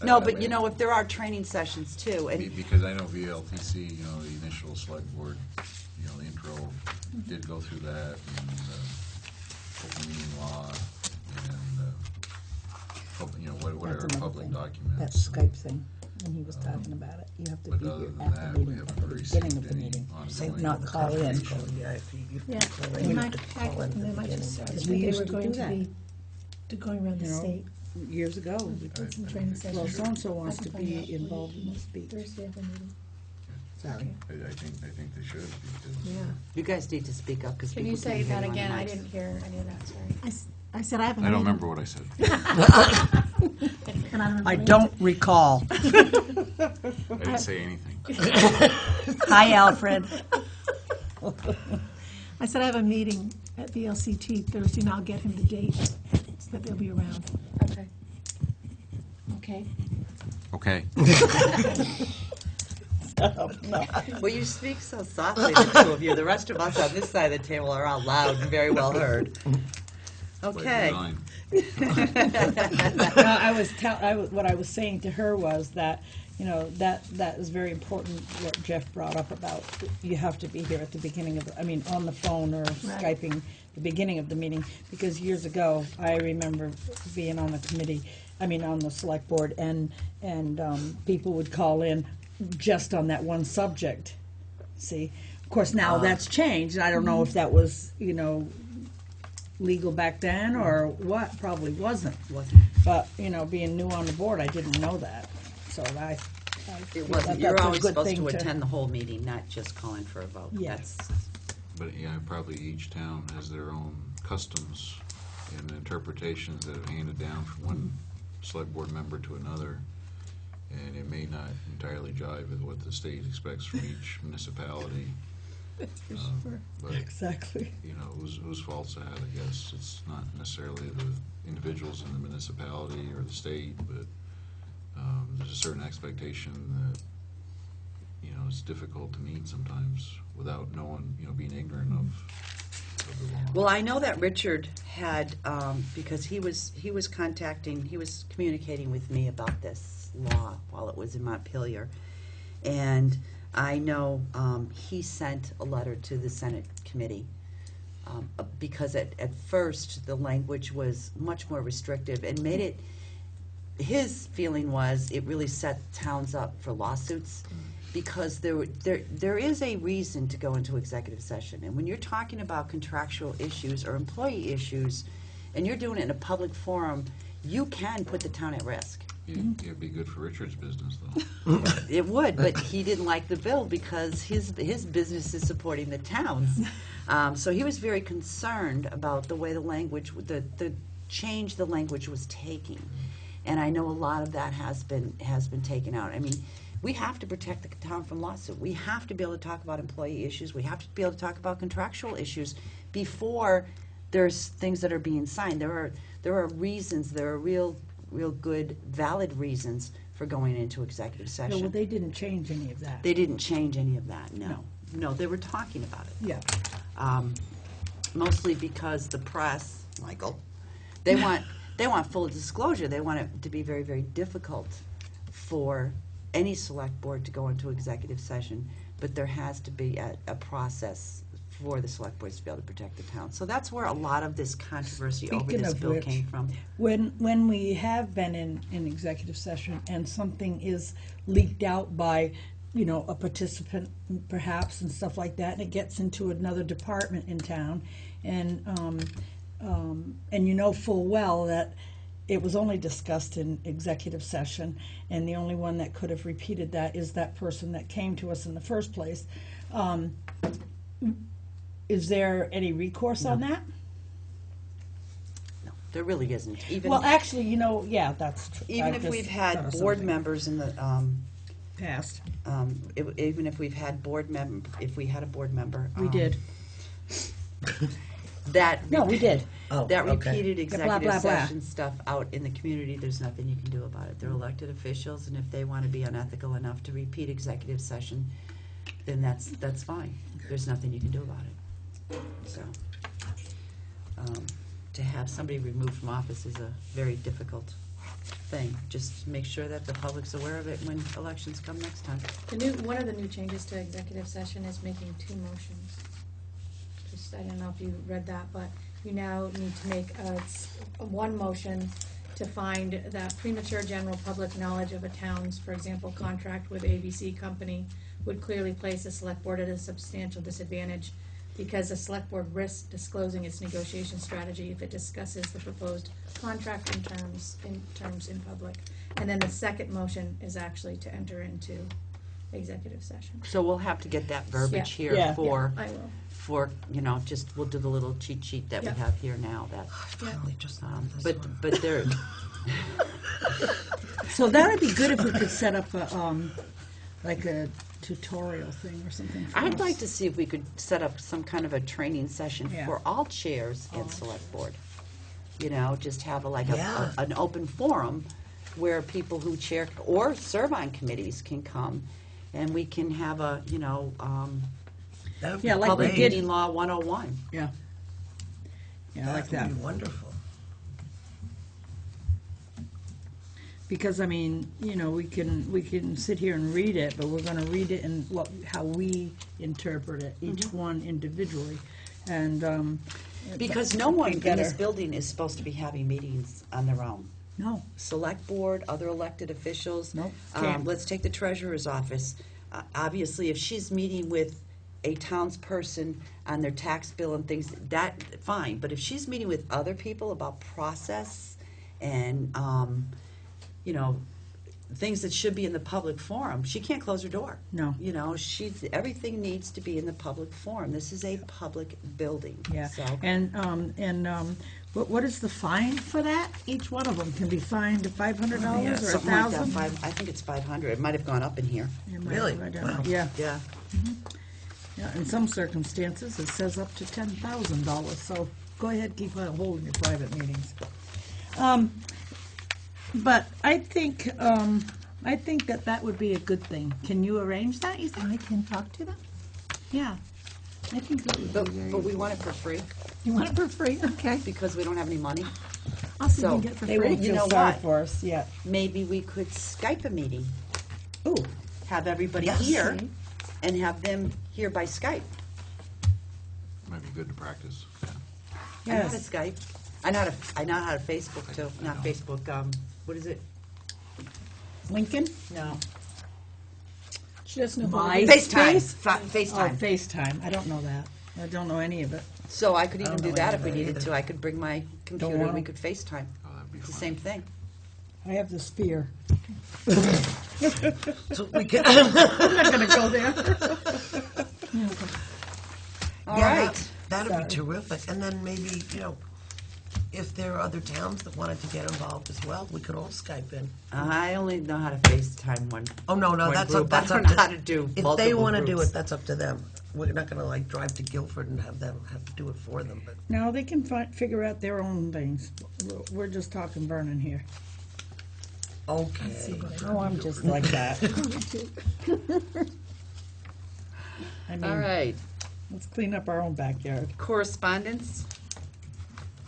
No, but if there are training sessions too, and Because I know VLTC, the initial select board, the intro did go through that, and open meeting law, and whatever That's another public thing. that documents. Skype thing, when he was talking about it, you have to But be other here than at that, the we meeting, at haven't the received beginning of the any meeting. Same ongoing not with the call in. conference call, yeah, if you Yeah. call in, In you my have to call packet, in at and the then I beginning. just, but- We they used were to going do that. going around the You know, state. Years ago. Did some training sessions. Well, so-and-so wants I to can find out be involved in the speech. Thursday of the meeting. Sorry. I think they should, because. Yeah. You guys need to speak up, because Can people you can't say hear that you on the again? I mics. didn't hear any of that, sorry. I said I have a I meeting. don't remember what I said. And I don't remember I the don't recall. I didn't say anything. Hi, Alfred. I said I have a meeting at VLCT Thursday, and I'll get him the date so that they'll be around. Okay. Okay. Okay. Well, you speak so softly, the two of you. The rest of us on this side of the table are all loud and very well heard. Okay. Like What I was saying to her was that, that is very important, what Jeff brought up about, you have to be here at the beginning of, on the phone or Skyping, the beginning of the meeting, because years ago, I remember being on the committee, on the select board, and people would call in just on that one subject, see? Of course, now that's changed, I don't know if that was, legal back then or what, probably wasn't. But, being new on the board, I didn't know that, so I It feel wasn't. that You're that's a always good supposed thing to attend the whole meeting, not just call in for a vote. Yes. But yeah, probably each town has their own customs and interpretations that are handed down from one select board member to another. And it may not entirely jive with what the state expects from each municipality. But, Exactly. whose fault's that, I guess? It's not necessarily the individuals in the municipality or the state, but there's a certain expectation that, it's difficult to meet sometimes without knowing, being ignorant of the law. Well, I know that Richard had, because he was communicating with me about this law while it was in Montpelier. And I know he sent a letter to the Senate committee because at first the language was much more restrictive and made it, his feeling was it really set towns up for lawsuits because there is a reason to go into executive session. And when you're talking about contractual issues or employee issues and you're doing it in a public forum, you can put the town at risk. It'd be good for Richard's business, though. It would, but he didn't like the bill because his business is supporting the towns. So he was very concerned about the way the language, the change the language was taking. And I know a lot of that has been taken out. We have to protect the town from lawsuit. We have to be able to talk about employee issues. We have to be able to talk about contractual issues before there's things that are being signed. There are reasons, there are real good, valid reasons for going into executive No, well, session. they didn't change any of that. They didn't change any of that, no. No, they were talking about it. Yeah. Mostly because the press, Michael, they want full disclosure. They want it to be very, very difficult for any select board to go into executive session, but there has to be a process for the select boards to be able to protect the town. So that's where a lot of this controversy over Speaking this of bill which, came from. When we have been in executive session and something is leaked out by, a participant perhaps and stuff like that, and it gets into another department in town, and full well that it was only discussed in executive session, and the only one that could have repeated that is that person that came to us in the first place. Is there any recourse on that? No, there really isn't. Even Well, actually, yeah, that's true. even if we've had board members in the Passed. even if we've had if we had a board member, We did. that No, we did. that okay. repeated executive blah, blah. session stuff out in the community, there's nothing you can do about it. They're elected officials, and if they want to be unethical enough to repeat executive session, then that's fine. There's nothing you can do about it. So, to have somebody removed from office is a very difficult thing. Just make sure that the public's aware of it when elections come next time. One of the new changes to executive session is making 2 motions. I don't know if you read that, but you now need to make one motion to find that premature general public knowledge of a town's, for example, contract with ABC company would clearly place the select board at a substantial disadvantage because the select board risks disclosing its negotiation strategy if it discusses the proposed contract in terms in public. And then the second motion is actually to enter into executive session. So we'll have to get that verbiage Yeah. here Yeah. I will. for, just, we'll do the little cheat sheet that we Yeah. have here now, that, Finally, just learned this one. but there, So that'd be good if we could set up a, like a tutorial thing or something for I'd us. like to see if we could set up some kind of a training session Yeah. for all chairs in select board. Just have Yeah. an open forum where people who chair or serve on committees can come, and we can have a, That would be Yeah, like we public great. did. meeting law 101. Yeah. Yeah, I like that. would be wonderful. Because, I mean, we can sit here and read it, but we're gonna read it in how we interpret it, each one individually. And, Because no one in this Together. building is supposed to be having meetings on their own. no, Select board, other elected officials. Nope, can't. Let's take the treasurer's office. Obviously, if she's meeting with a townsperson on their tax bill and things, that, fine. But if she's meeting with other people about process and, things that should be in the public forum, she can't close her door. No. Everything needs to be in the public forum. This is a public building. yeah. So, And, what is the fine for that? Each one of them can be fined $500 or something like that, $1,000? I think it's 500. It might have gone up in here. Really? I don't Wow. know. Yeah. Yeah. Yeah, in some circumstances, it says up to $10,000, so go ahead, keep on holding your private meetings. But I think that would be a good thing. Can you arrange that, you think? I can talk to them. Yeah. I think that would But, be very. but we want it for free You want it for free? Okay. because we don't have any money. I'll see if we So, can get it for They free. won't You feel know sorry what? for us yet. Maybe we could Skype a meeting, Ooh, have everybody Yes. here, and have them here by Skype. Might be good to practice. Yeah. I know how to yes. Skype. I know how to Facebook too. Not Facebook. What is it? Lincoln? No. She doesn't know My- who FaceTime. Oh, FaceTime. FaceTime. I don't know that. I don't know any of it. So I could even don't do know that any if of we that needed either. to. I could bring my computer. want We 'em. could FaceTime. Oh, that'd be It's the fun. same thing. I have this fear. So we can. I'm not gonna go there. All Yeah, right. That'd Sorry. be terrific. And then maybe, if there are other towns that wanted to get involved as well, we could all Skype in. I only know how to FaceTime one. Oh, no, one that's group. up, that's I up don't to. know how to do If they multiple want to do groups. it, that's up to them. We're not going to drive to Guilford and have them have to do it for them, but. No, they can figure out their own things. We're just talking Vernon here. Okay. Oh, I'm just like that. I mean, All right. let's clean up our own backyard. Correspondence?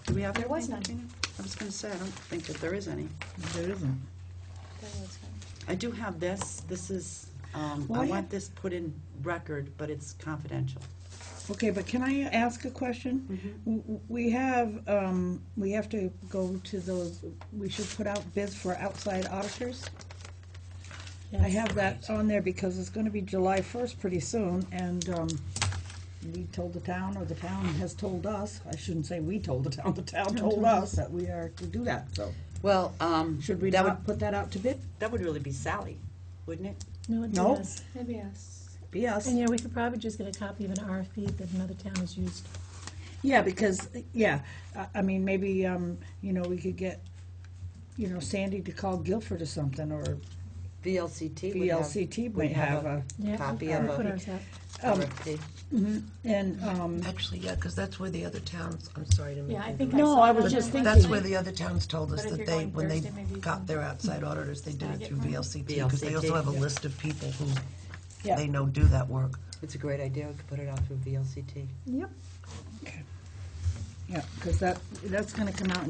Do we have There was anything, none. Katrina? I was going to say, I don't think that there is any. There isn't. I do have this. This is, Well, I I want have- this put in record, but it's confidential. Okay, but can I ask a question? We have to go to those, we should put out bids for outside auditors? I have that on there because it's gonna be July 1st pretty soon, and we told the town, or the town has told us, I shouldn't say we told the town told us that we are to do that, so. Well, Should we that not would, put that out to bid? that would really be Sally, wouldn't it? No, it No. does. Maybe yes. Be us. And we could probably just get a copy of an RFP that another town has used. Yeah, because, I mean, maybe, we could get, Sandy to call Guilford or something, or VLCT would have. VLCT would might have a, Yeah, Copy we'll of put a ours out. RFP. and, Actually, yeah, because that's where the other towns, I'm sorry to make. Yeah, I you think interrupt. I No, saw I that was on just the thinking- That's website. where the other towns told us But if that you're they, going when they Thursday, maybe you got can their outside auditors, they did snag it it through from- VLCT, because they also have a VLCT, list of people who yeah. they know do that work. It's a great idea. We could put it out through VLCT. Yep. Yeah, because that's gonna come out,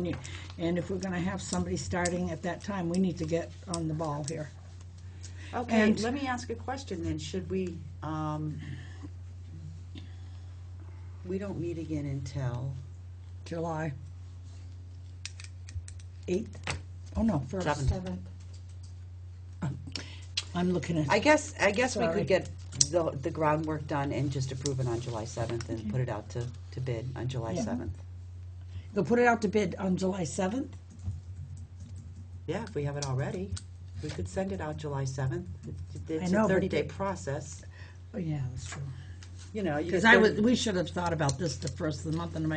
and if we're gonna have somebody starting at that time, we need to get on the ball here. Okay, And- let me ask a question then. Should we, we don't meet again until July 8th? Oh, no, 1st. 7th. I'm looking at, I guess we Sorry. could get the groundwork done and just approve it on July 7th and put it out to bid on July Yeah. 7th. they'll put it out to bid on July 7th? Yeah, if we have it already. We could send it out July 7th. It's know, a but 30-day process. Oh, yeah, that's true. You know, you Because get we should have thought about this the first of the month, and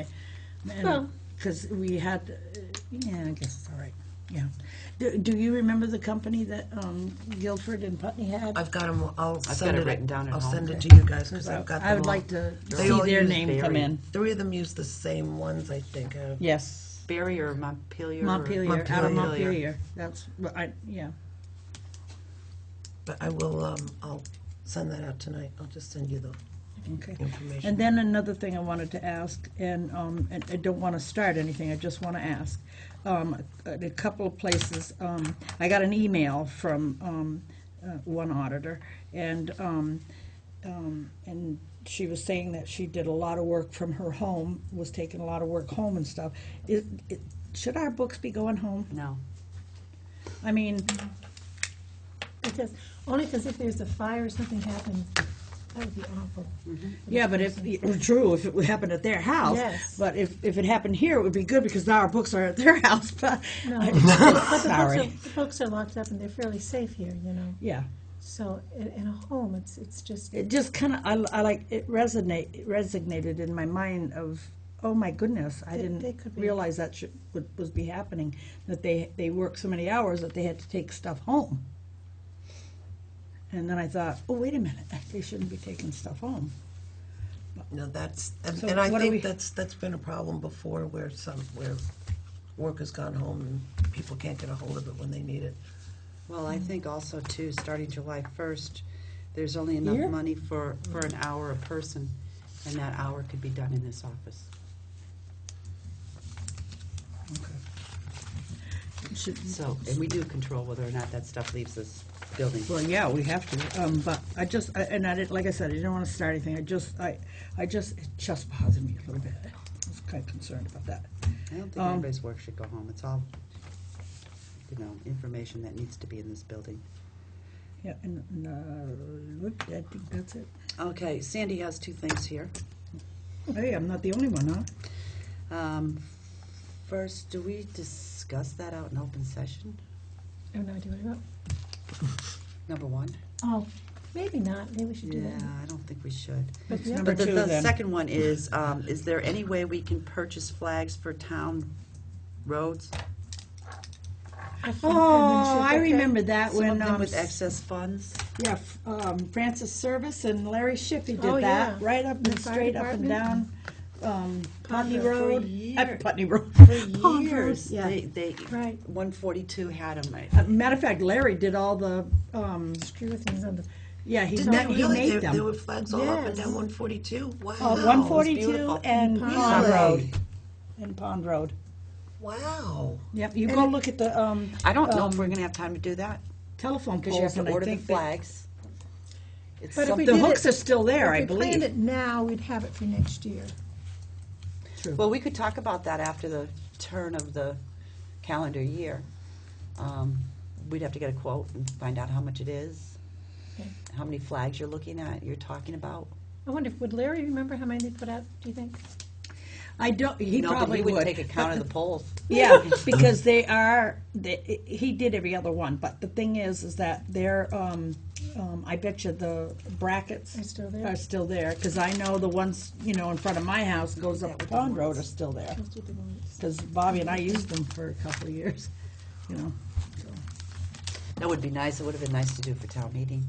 Well- because we had, yeah, I guess it's all right, yeah. Do you remember the company that Guilford and Putney had? I've got them, I'll got send it it, written down at I'll home. send it to you guys, because I've got them I would all. like to They see all their use name come Barry. in. 3 of them use the same ones, I think. Yes, Barry or Montpelier. Montpelier, out of Montpelier. Montpelier, that's, what yeah. But I will, I'll send that out tonight. I'll just send you the Okay. information. And then another thing I wanted to ask, and I don't want to start anything, I just want to ask. At a couple of places, I got an email from one auditor, and she was saying that she did a lot of work from her home, was taking a lot of work home and stuff. Should our books be going home? No. I mean, Because, only because if there's a fire or something happens, that would be awful. yeah, but if, true, if it would happen at their house. Yes. But if it happened here, it would be good, because now our books are at their house, but. No, I- but Sorry. the books are locked up and they're fairly safe here, you know. Yeah, So in a home, it's just, it just kind of, I like, it resonated in my mind of, oh my goodness, I They didn't could be. realize that was be happening, that they work so many hours that they had to take stuff home. And then I thought, oh, wait a minute, they shouldn't be taking stuff home. No, that's, and So and I what do we- think that's been a problem before, where work has gone home and people can't get a hold of it when they need it. Well, I think also too, starting July 1st, there's only enough Here? money for an hour a person, and that hour could be done in this office. So, and we do control whether or not that stuff leaves this building. Well, yeah, we have to, but I just, and I didn't, like I said, I didn't want to start anything, it just bothered me a little bit. I was kind of concerned about that. I don't think anybody's work should go home. It's all, information that needs to be in this building. Yeah, and, I think that's it. Okay, Sandy has 2 things here. Hey, I'm not the only one, huh? First, do we discuss that out in open session? I have no idea what about. Number 1? Oh, maybe not, maybe we should do Yeah, that. I don't think we should. But the number other- But two, the then. second one is there any way we can purchase flags for town roads? I think Oh, I Vernon should- remember that Some when, of them with excess funds? yeah, Francis Service and Larry Shippey Oh, did that, yeah. right up The and fire straight up and department? down, Putney Road. Road. For years. Putney Road. For Pond Road, years, yeah. they Right. 142 had them. Matter of fact, Larry did all the, Screw things on the, yeah, he Didn't that he really, made there them. were flags all up and Yes. down 142? Wow. 142 beautiful. and Pond Pond Road. Road. And Pond Road. Wow. Yep, you go look at the, I don't know if we're going to have time to do that, telephone because you have poles, to and I order the think that flags. It's But if we the did hooks it- are still there, I if we planned believe. it now, we'd have it for next year. Well, we could talk about that after the turn of the calendar year. We'd have to get a quote and find out how much it is, Okay. how many flags you're looking at, you're talking about. I wonder, would Larry remember how many they put out, do you think? I don't, he No, but probably he would. would take account of the polls. Yeah, because he did every other one, but the thing is that they're, I bet you the brackets Are still there? are still there, because I know the ones, in front of my house goes up to Pond Road are still there. Those are the ones. Because Bobby and I used them for a couple of years, so. That would be nice, it would have been nice to do for town meeting.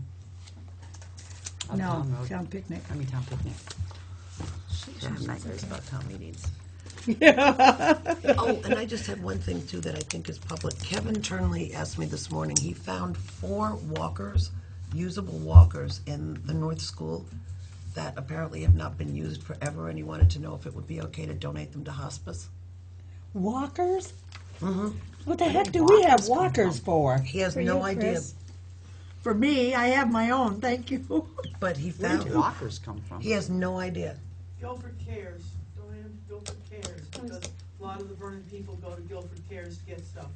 On No, Town Road. town picnic. I mean, town picnic. I have nightmares about town meetings. Oh, and I just had one thing too that I think is public. Kevin Turnley asked me this morning, he found 4 walkers, usable walkers in the North School that apparently have not been used forever, and he wanted to know if it would be okay to donate them to hospice. Walkers? Mm-hmm. What the heck do we have walkers for? He has For no you, idea, Chris? For me, I have my own, thank you. but he Where found, did walkers come from? he has no idea. Guilford Cares, donate them to Guilford Cares, because a lot of the Vernon people go to Guilford Cares to get stuff.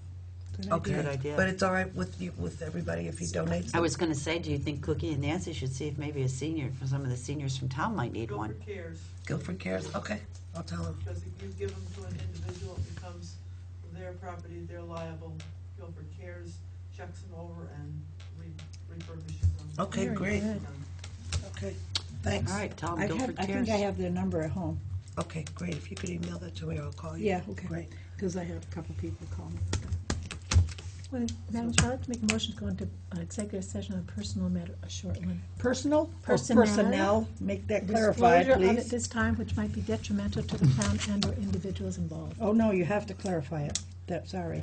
Okay, Good idea. but it's all right with you, with everybody if he donates I them? was gonna say, do you think Cookie and Nancy should see if maybe some of the seniors from town might need one? Guilford Cares, Guilford Cares, okay, I'll tell him. because if you give them to an individual, it becomes their property, they're liable. Guilford Cares checks them over and refurbishes them. Okay, Very great. good. Okay, thanks. All right, tell I them Guilford think Cares. I have their number at home. Okay, great. If you could email that to me, I'll call you. Yeah, okay. Great. Because I have a couple people call me about that. Well, Madam Chair, I'd like to make a motion to go into executive session on a personal matter, a short one. Personal? Or Personnel. personnel? Make that clarified, Disclosure of at please. this time which might be detrimental to the town and/or individuals involved. Oh, no, you have to clarify it. Sorry.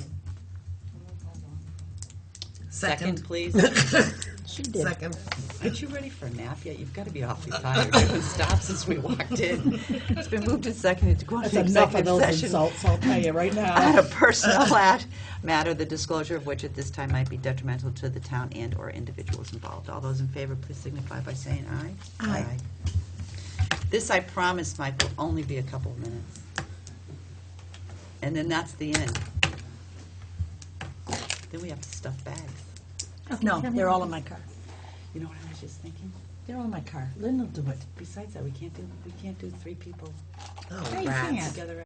Second, please. She did. Second. Aren't you ready for a nap yet? You've got to be awfully tired. It hasn't stopped since we walked in. It's been moved and seconded to go That's into enough of executive those session insults, I'll tell you right on now. a personal matter, the disclosure of which at this time might be detrimental to the town and/or individuals involved. All those in favor, please signify by saying aye. Aye. This, I promise, Mike, will only be a couple of minutes. And then that's the end. Then we have to stuff bags. No, they're all in my car. You know what I was just thinking? They're all in my car. Lynn will do it. Besides that, we can't do 3 people Oh, Hey, you rats. can't. together.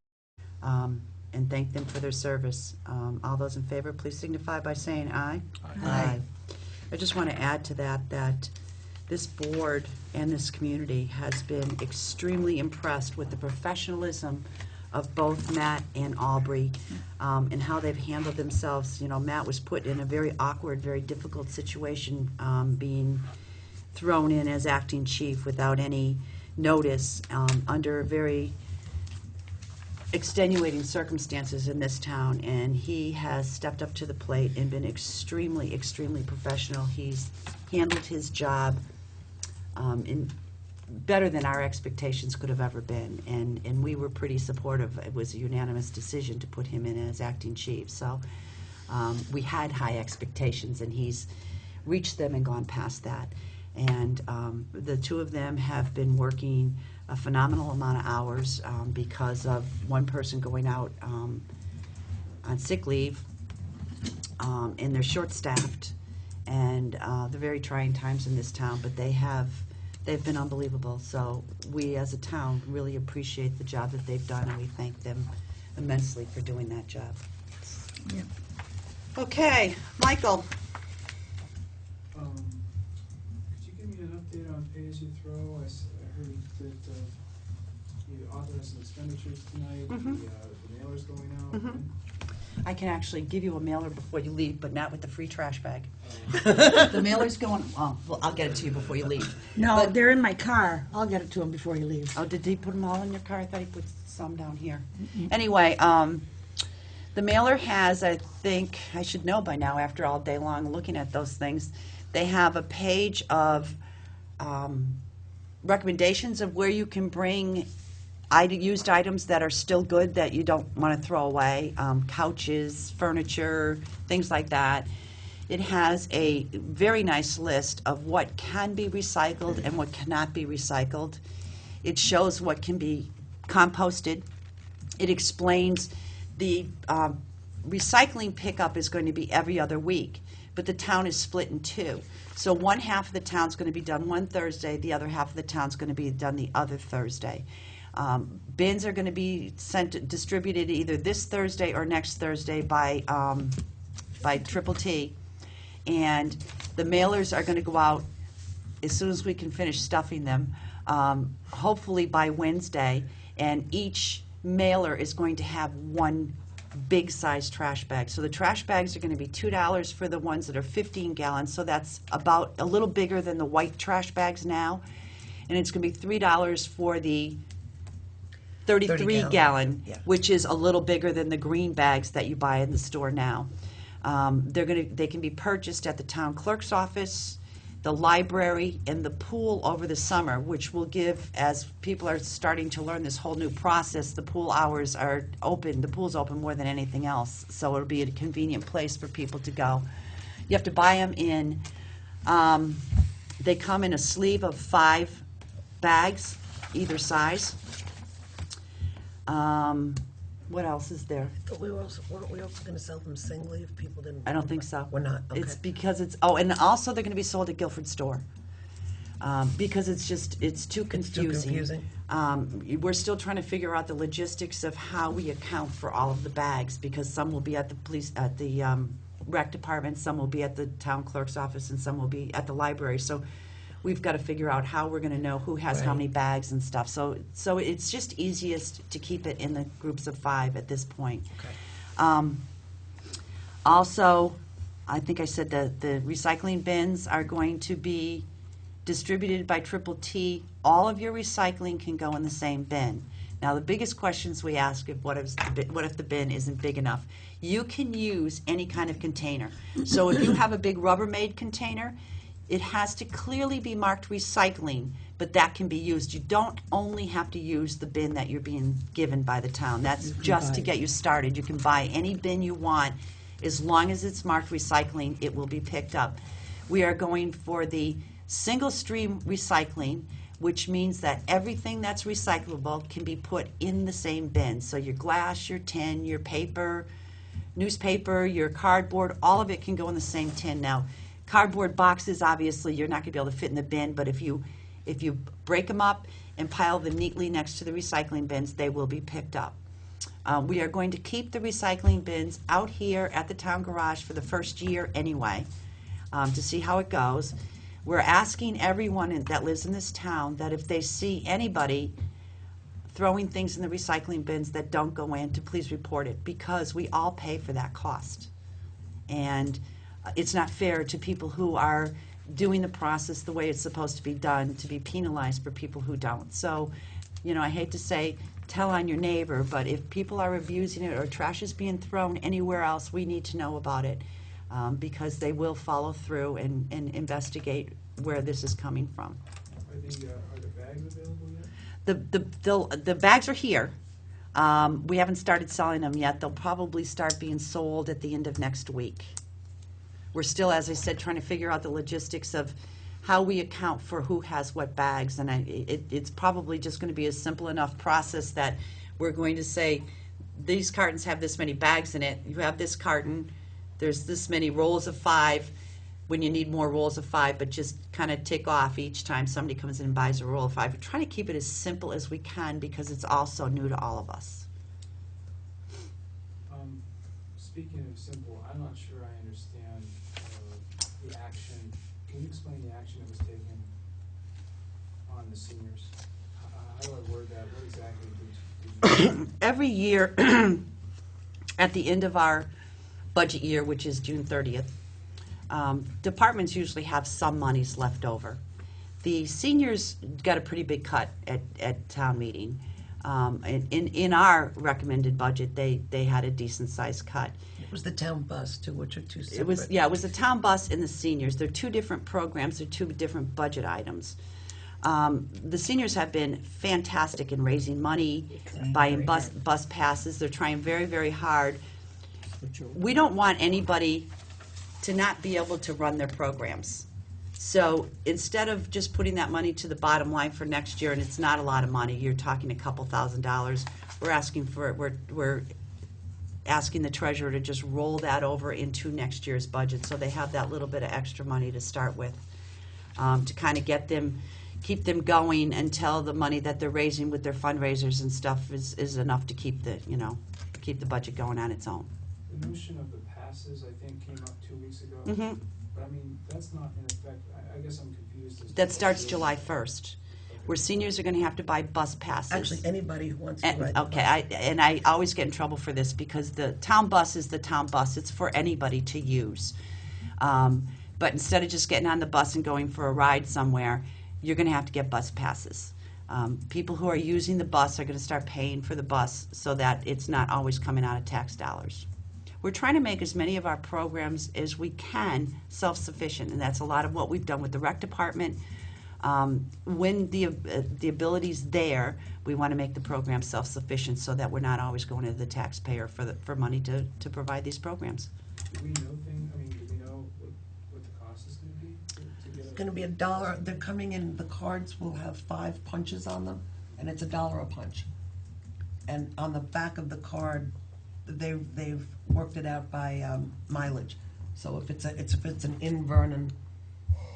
And thank them for their service. All those in favor, please signify by saying aye. Aye. I just want to add to that this board and this community has been extremely impressed with the professionalism of both Matt and Aubrey, and how they've handled themselves. You know, Matt was put in a very awkward, very difficult situation, being thrown in as acting chief without any notice, under very extenuating circumstances in this town, and he has stepped up to the plate and been extremely, extremely professional. He's handled his job in better than our expectations could have ever been, and we were pretty supportive. It was a unanimous decision to put him in as acting chief, so we had high expectations, and he's reached them and gone past that. And the two of them have been working a phenomenal amount of hours because of one person going out on sick leave, and they're short-staffed, and they're very trying times in this town, but they've been unbelievable. So we as a town really appreciate the job that they've done, and we thank them immensely for doing that job. Yeah. Okay, Michael. Could you give me an update on pay-as-you-throw? I heard that you authorized some expenditures tonight, the mailer's going out. I can actually give you a mailer before you leave, but not with the free trash bag. The mailer's going, well, I'll get it to you before you leave. No, But- they're in my car. I'll get it to him before he leaves. Oh, did he put them all in your car? I thought he put some down here. Anyway, the mailer has, I think, I should know by now after all day long looking at those things, they have a page of recommendations of where you can bring used items that are still good that you don't want to throw away, couches, furniture, things like that. It has a very nice list of what can be recycled and what cannot be recycled. It shows what can be composted. It explains the recycling pickup is going to be every other week, but the town is split in two. So one half of the town's going to be done one Thursday, the other half of the town's going to be done the other Thursday. Bins are going to be distributed either this Thursday or next Thursday by Triple T, and the mailers are going to go out as soon as we can finish stuffing them, hopefully by Wednesday, and each mailer is going to have one big size trash bag. So the trash bags are going to be $2 for the ones that are 15 gallons, so that's about a little bigger than the white trash bags now, and it's going to be $3 for the 33 gallon, yeah. which is a little bigger than the green bags that you buy in the store now. They can be purchased at the town clerk's office, the library, and the pool over the summer, which will give, as people are starting to learn this whole new process, the pool hours are open, the pool's open more than anything else, so it'll be a convenient place for people to go. You have to buy them in, they come in a sleeve of 5 bags, either size. What else is there? But weren't we also gonna sell them singly if people didn't? I don't think so. We're not, okay. It's because it's, oh, and also they're gonna be sold at Guilford store. Because it's too confusing. confusing? We're still trying to figure out the logistics of how we account for all of the bags, because some will be at the police, at the rec department, some will be at the town clerk's office, and some will be at the library. So we've got to figure out how we're going to know who has how Right. many bags and stuff. So it's just easiest to keep it in the groups of 5 at this point. Okay. Also, I think I said that the recycling bins are going to be distributed by Triple T. All of your recycling can go in the same bin. Now, the biggest questions we ask is what if the bin isn't big enough? You can use any kind of container. So if you have a big Rubbermaid container, it has to clearly be marked recycling, but that can be used. You don't only have to use the bin that you're being given by the town. That's just to get you started. You can buy any bin you want. As long as it's marked recycling, it will be picked up. We are going for the single stream recycling, which means that everything that's recyclable can be put in the same bin. So your glass, your tin, your paper, newspaper, your cardboard, all of it can go in the same tin. Now, cardboard boxes, obviously, you're not going to be able to fit in the bin, but if you break them up and pile them neatly next to the recycling bins, they will be picked up. We are going to keep the recycling bins out here at the town garage for the first year anyway, to see how it goes. We're asking everyone that lives in this town that if they see anybody throwing things in the recycling bins that don't go in, to please report it, because we all pay for that cost. And it's not fair to people who are doing the process the way it's supposed to be done to be penalized for people who don't. So, I hate to say, tell on your neighbor, but if people are abusing it or trash is being thrown anywhere else, we need to know about it, because they will follow through and investigate where this is coming from. Are the bags available yet? The bags are here. We haven't started selling them yet. They'll probably start being sold at the end of next week. We're still, as I said, trying to figure out the logistics of how we account for who has what bags, and it's probably just going to be a simple enough process that we're going to say, these cartons have this many bags in it, you have this carton, there's this many rolls of 5, when you need more rolls of 5, but just kind of tick off each time somebody comes in and buys a roll of 5. We're trying to keep it as simple as we can because it's also new to all of us. Speaking of simple, I'm not sure I understand the action. Can you explain the action that was taken on the seniors? How do I word that? What exactly did you Every year, at the end of our budget year, which is June 30th, departments usually have some monies left over. The seniors got a pretty big cut at town meeting. In our recommended budget, they had a decent-sized cut. It was the town bus, too, which are two separate. It was the town bus and the seniors. They're 2 different programs. They're 2 different budget items. The seniors have been fantastic in raising money, buying bus passes. They're trying very, very hard. We don't want anybody to not be able to run their programs. So instead of just putting that money to the bottom line for next year, and it's not a lot of money, you're talking a couple $1,000s, we're asking the treasurer to just roll that over into next year's budget, so they have that little bit of extra money to start with, to kind of keep them going until the money that they're raising with their fundraisers and stuff is enough to keep the budget going on its own. The notion of the passes, I think, came up 2 weeks ago. Mm-hmm. But I mean, that's not in effect. I guess I'm confused. As to That what starts it is. July 1st, where seniors are going to have to buy bus passes. Actually, anybody who wants to ride the Okay, bus. I always get in trouble for this because the town bus is the town bus. It's for anybody to use. But instead of just getting on the bus and going for a ride somewhere, you're going to have to get bus passes. People who are using the bus are going to start paying for the bus so that it's not always coming out of tax dollars. We're trying to make as many of our programs as we can self-sufficient, and that's a lot of what we've done with the rec department. When the ability's there, we want to make the program self-sufficient so that we're not always going to the taxpayer for money to provide these programs. Do we know do we know what the cost is going to be to get It's going to be $1. They're coming in, the cards will have 5 punches on them, and it's $1 a punch. And on the back of the card, they've worked it out by mileage. So if it's an in Vernon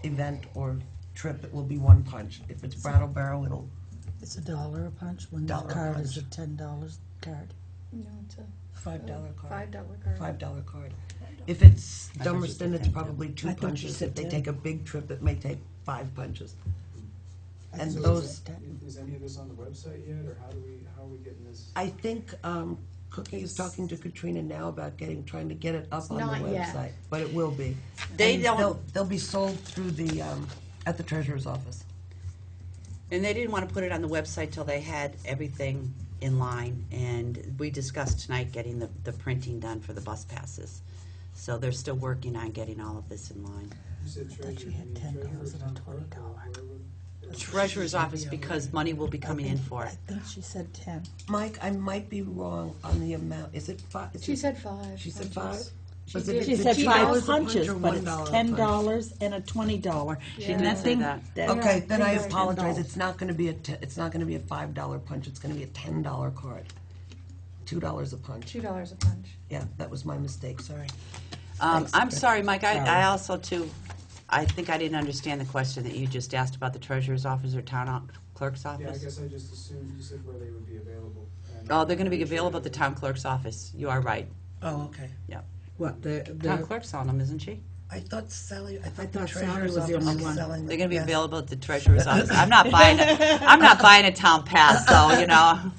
event or trip, it will be 1 punch. If it's Brattleboro, it'll It's $1 a punch when the $1 a card punch. is a $10 card. No, it's a $5 card. $5 card. $5 card. If it's I thought you Dummerston, said it's 10. probably 2 I thought you punches. said If they 10. take a big trip, it may take 5 punches. And So those, is any of this on the website yet, or how are we getting this? I think Cookie is talking to Katrina now about trying to get it up on the not yet. website. But it will be. They And don't- They'll be sold through the, at the treasurer's office. And they didn't want to put it on the website till they had everything in line, and we discussed tonight getting the printing done for the bus passes. So they're still working on getting all of this in line. You said treasurer, you mean treasurer or town clerk, or wherever? Treasurer's office, because money will be coming in for I it. think she said 10. Mike, I might be wrong on the amount. Is it 5? She said 5. She said punches. 5? She Was it- did. She Is it said $2 5 a punch punches, or but it's $1 a $10 and a $20. She didn't And say that. Okay, then I think it's apologize. $10. It's not going to be it's not going to be a $5 punch. It's going to be a $10 card. $2 a punch. $2 a punch. Yeah, that was my mistake. Sorry. I'm sorry, Mike, Sorry. I also too, I think I didn't understand the question that you just asked about the treasurer's office or town clerk's Yeah, I office. guess I just assumed you said where they would be available. and- Oh, they're gonna be available at the town clerk's office. You are right. Oh, okay. What, the Town clerk's selling them, isn't she? I thought the thought treasurer's Sally was the office only was one. selling them. They're gonna be Yes. available at the treasurer's office. I'm not buying a town pass, so, you know.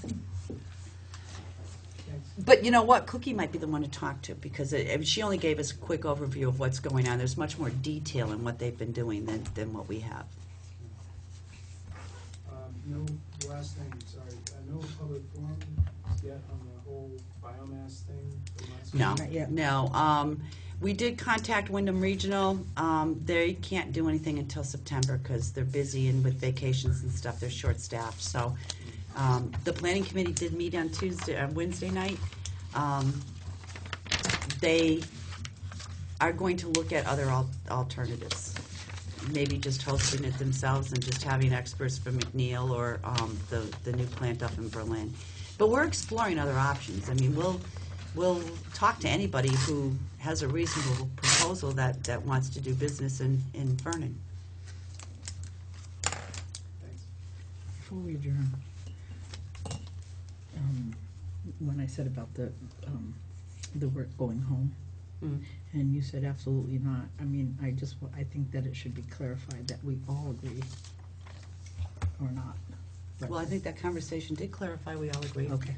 But you know what? Cookie might be the one to talk to, because she only gave us a quick overview of what's going on. There's much more detail in what they've been doing than what we have. No, last thing, sorry, no public forum yet on the whole biomass thing from last week? No, Not yet. no. We did contact Wyndham Regional. They can't do anything until September because they're busy, and with vacations and stuff, they're short-staffed. So the planning committee did meet on Wednesday night. They are going to look at other alternatives. Maybe just hosting it themselves and just having experts from McNeil or the new plant up in Berlin. But we're exploring other options. I mean, we'll talk to anybody who has a reasonable proposal that wants to do business in Vernon. Thanks. Before we adjourn, when I said about the work going home, and you said absolutely not, I mean, I think that it should be clarified that we all agree or not. But- Well, I think that conversation did clarify we all agree. Okay.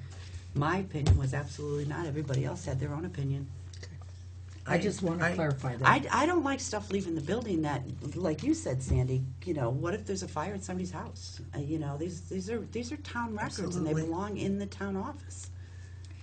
My opinion was absolutely not. Everybody else had their own opinion. I just want to clarify that. I don't like stuff leaving the building that, like you said, Sandy, you know, what if there's a fire at somebody's house? You know, these are town records, and they Absolutely. belong in the town office.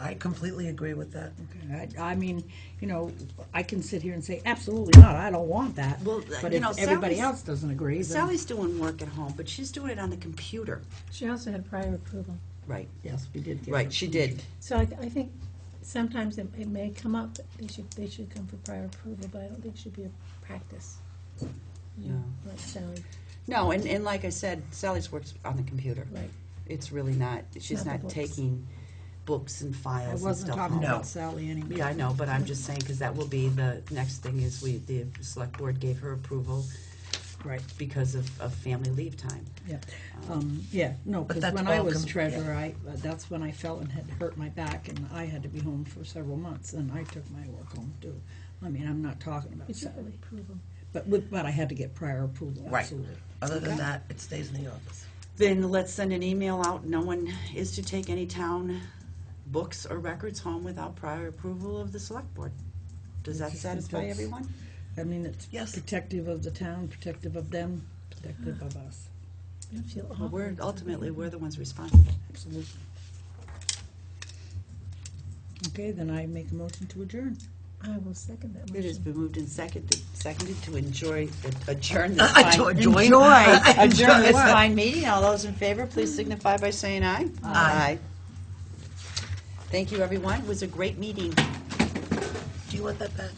I completely agree with that. Okay, I mean, you know, I can sit here and say, absolutely not, I don't want that. Well, But you if know, everybody Sally's- else doesn't agree, then, Sally's doing work at home, but she's doing it on the computer. She also had prior approval. Right. yes, we did get. Right, she did. So I think sometimes it may come up, that they should come for prior approval, but I don't think it should be a practice. You know, like Sally, No, and like I said, Sally's works on the computer. right. It's really not, she's Not the not books. taking books and I files and wasn't stuff talking home. about Sally anymore. Yeah, I know, but I'm just saying, because that will be the next thing is the select board gave her approval Right, because of family leave time. yeah. Yeah, no, But because that's when I all was com- treasurer, that's when I fell and had hurt my back, and I had to be home for several months, and I took my work home too. I mean, I'm not talking about It's not Sally, approval. but I had to get prior approval, Right. absolutely. Other than that, it stays in the office. Then let's send an email out. No one is to take any town books or records home without prior approval of the select board. Does that satisfy That's- everyone? I mean, it's Yes. protective of the town, protective of them, protective of us, I don't feel Well, awkward. we're the ones responsible. absolutely. Okay, then I make a motion to adjourn. I will second that It has motion. been moved and seconded to adjourn this To fine. enjoy. Adjourn this what? fine meeting. All those in favor, please signify by saying aye. Aye. Thank you, everyone. It was a great meeting. Do you want that back?